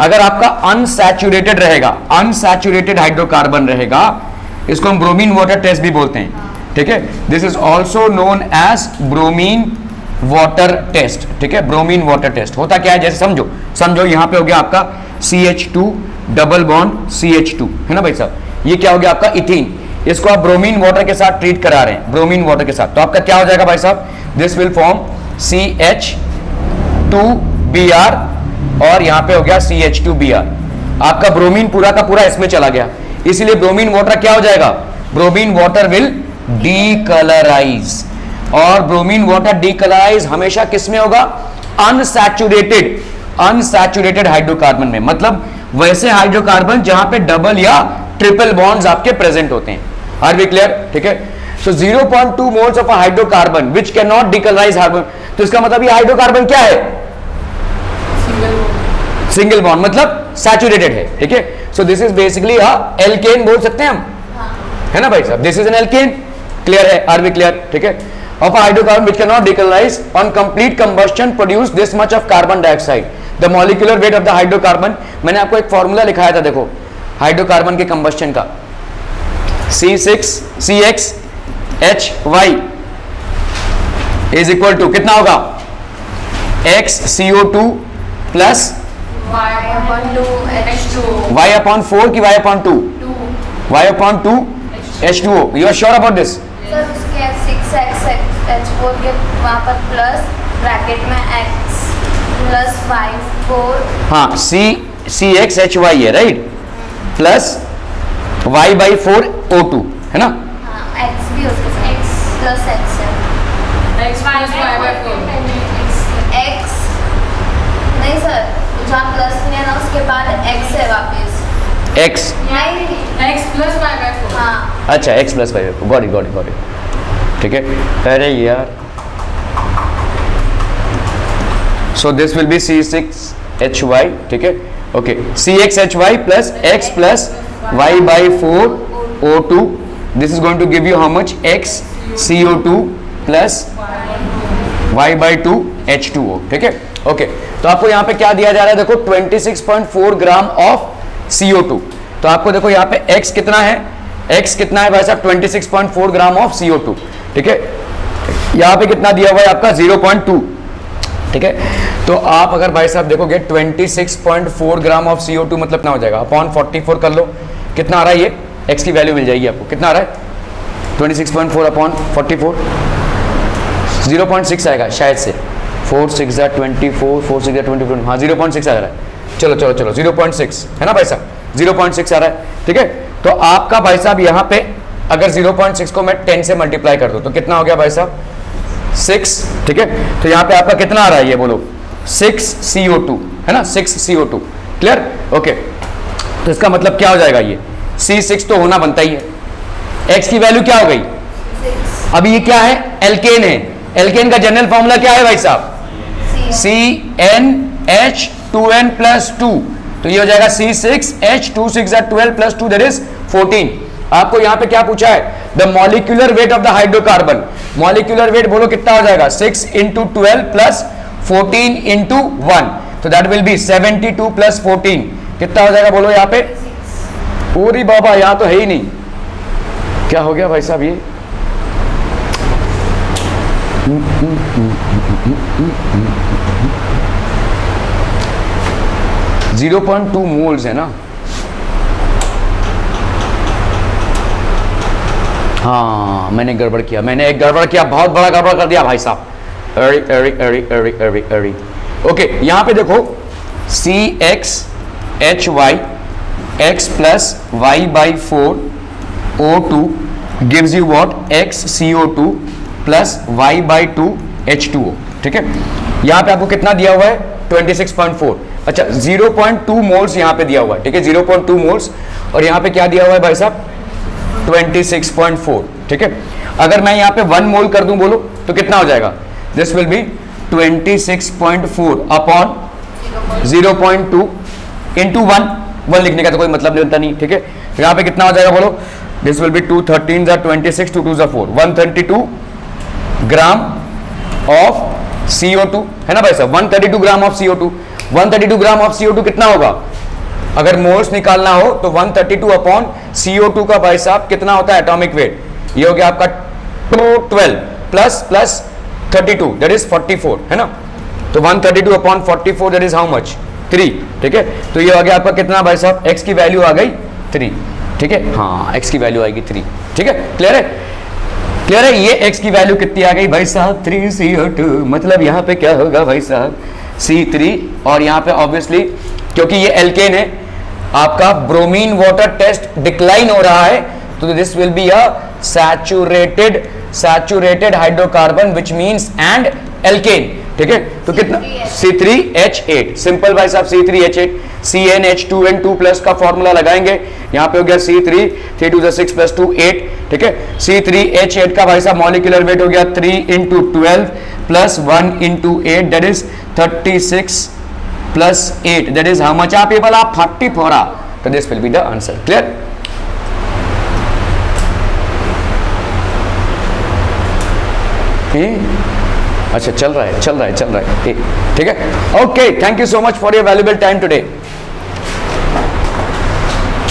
अगर आपका अनसैचुरेटेड रहेगा, अनसैचुरेटेड हाइड्रोकार्बन रहेगा, इसको हम ब्रोमीन वाटर टेस्ट भी बोलते हैं, ठीक है. This is also known as bromine water test, ठीक है. ब्रोमीन वाटर टेस्ट होता क्या है, जैसे समझो यहां पे हो गया आपका CH2 डबल बॉन्ड CH2, है ना भाई साहब. ये क्या हो गया आपका इथीन, इसको आप ब्रोमीन वाटर के साथ ट्रीट करा रहे हैं, ब्रोमीन वाटर के साथ, तो आपका क्या हो जाएगा भाई साहब, दिस विल फॉर्म CH2Br और यहां पे हो गया CH2Br. आपका ब्रोमीन पूरा का पूरा इसमें चला गया, इसलिए ब्रोमीन वाटर क्या हो जाएगा, ब्रोमीन वाटर विल डीकलराइज. और ब्रोमीन वाटर डीकलराइज हमेशा किसमें होगा, अनसैचुरेटेड हाइड्रोकार्बन में, मतलब वैसे हाइड्रोकार्बन जहां पे डबल या ट्रिपल बॉन्ड्स आपके प्रेजेंट होते हैं. आर वी क्लियर, ठीक है. सो 0.2 moles of a hydrocarbon which can not decolourise hydrocarbon, तो इसका मतलब ये हाइड्रोकार्बन क्या है, सिंगल बॉन्ड, मतलब सैचुरेटेड है, ठीक है. So this is basically a alkane बोल सकते हैं हम, है ना भाई साहब, this is an alkane. Clear है, आर वी क्लियर, ठीक है. Of a hydrocarbon which cannot decolorize on complete combustion produce this much of carbon dioxide. The molecular weight of the hydrocarbon, मैंने आपको एक फॉर्मूला लिखाया था, देखो हाइड्रोकार्बन के कंबस्शन का, C6CXHY इज इक्वल टू कितना होगा, XCO2 प्लस Y/4 की Y/2, Y/2 H2O. You are sure about this? Sir उसके 6H4 के वहाँ पर प्लस ब्रैकेट में X प्लस Y4, हाँ CXHY है राइट, प्लस Y/4 O2, है ना. हाँ X भी उसके साथ X प्लस X है, X plus Y/4. X नहीं सर, जहाँ प्लस नहीं है ना उसके बाद X है वापस, X, नहीं X plus Y/4. हाँ अच्छा X plus Y/4, got it. ठीक है, अरे यार, सो दिस विल बी C6H5, ठीक है, ओके, CXHY plus X plus Y by 4O2, this is going to give you how much, X CO2 plus Y by 2 H2O, ठीक है, ओके। तो आपको यहाँ पे क्या दिया जा रहा है, देखो 26.4 ग्राम ऑफ CO2, तो आपको देखो यहाँ पे X कितना है, X कितना है भाई साहब, 26.4 ग्राम ऑफ CO2, ठीक है, यहाँ पे कितना दिया हुआ है आपका 0.2, ठीक है। तो आप अगर भाई साहब देखोगे 26.4 ग्राम ऑफ CO2 मतलब कितना हो जाएगा, अपॉन 44 कर लो, कितना आ रहा है ये, X की वैल्यू मिल जाएगी आपको, कितना आ रहा है 26.4 अपॉन 44, 0.6 आएगा शायद से, 4 6 24, 4 6 24, हाँ 0.6 आ रहा है, चलो चलो चलो 0.6 है ना भाई साहब, 0.6 आ रहा है, ठीक है। तो आपका भाई साहब यहाँ पे अगर 0.6 को मैं 10 से मल्टीप्लाई कर दूं तो कितना हो गया भाई साहब, 6, ठीक है। तो यहाँ पे आपका कितना आ रहा है ये बोलो, 6 CO2 है ना, 6 CO2, क्लियर, ओके। तो इसका मतलब क्या हो जाएगा, ये C6 तो होना बनता ही है, X की वैल्यू क्या हो गई, 6 अभी ये क्या है, एल्केन है, एल्केन का जनरल फॉर्मूला क्या है भाई साहब, CnH2n प्लस 2, तो ये हो जाएगा C6H2 6 12 प्लस 2 दैट इज 14। आपको यहाँ पे क्या पूछा है, the molecular weight of the hydrocarbon, molecular weight बोलो कितना हो जाएगा, 6 इंटू 12 प्लस 14 इंटू 1, तो दैट विल बी 72 प्लस 14, कितना हो जाएगा बोलो यहाँ पे, पूरी बाबा यहाँ तो है ही नहीं, क्या हो गया भाई साहब ये, 0.2 मोल्स है ना, हाँ मैंने गड़बड़ किया, मैंने एक गड़बड़ किया, बहुत बड़ा गड़बड़ कर दिया भाई साहब, अरे अरे अरे अरे अरे अरे, ओके। यहाँ पे देखो CXHY X plus Y by 4 O2 gives you what, X CO2 plus Y by 2 H2O, ठीक है। यहाँ पे आपको कितना दिया हुआ है, 26.4, अच्छा 0.2 मोल्स यहाँ पे दिया हुआ है, ठीक है, 0.2 मोल्स, और यहाँ पे क्या दिया हुआ है भाई साहब 26.4, ठीक है। अगर मैं यहाँ पे 1 मोल कर दूं बोलो तो कितना हो जाएगा, this will be 26.4 upon 0.2 into 1 लिखने का तो कोई मतलब नहीं होता नहीं, ठीक है। तो यहाँ पे कितना हो जाएगा बोलो, this will be 2 13 26, 2 2 4, 132 gram of CO2 है ना भाई साहब, 132 gram of CO2, 132 gram of CO2 कितना होगा, अगर मोल्स निकालना हो तो 132 अपॉन CO2 का भाई साहब कितना होता है एटॉमिक वेट, ये हो गया आपका 12 प्लस प्लस 32 दैट इज 44 है ना, तो 132 upon 44 that is how much, 3, ठीक है। तो ये हो गया आपका कितना भाई साहब, X की वैल्यू आ गई 3, ठीक है, हाँ X की वैल्यू आएगी 3, ठीक है, क्लियर है, क्लियर है। ये X की वैल्यू कितनी आ गई भाई साहब, 3 CO2, मतलब यहाँ पे क्या होगा भाई साहब C3, और यहाँ पे ऑब्वियसली क्योंकि ये एल्केन है, आपका ब्रोमीन वाटर टेस्ट डिक्लाइन हो रहा है, तो this will be a saturated hydrocarbon which means an alkane, ठीक है। तो कितना C3H8, सिंपल भाई साहब C3H8, CnH2n2 प्लस का फॉर्मूला लगाएंगे, यहाँ पे हो गया C3 3 2 6 प्लस 2 8, ठीक है। C3H8 का भाई साहब मॉलिक्यूलर वेट हो गया 3 into 12 plus 1 into 8 that is 36 plus 8 that is how much, आप ये बोला 44, तो this will be the answer, clear. अच्छा चल रहा है, ठीक है, okay, thank you so much for your valuable time today.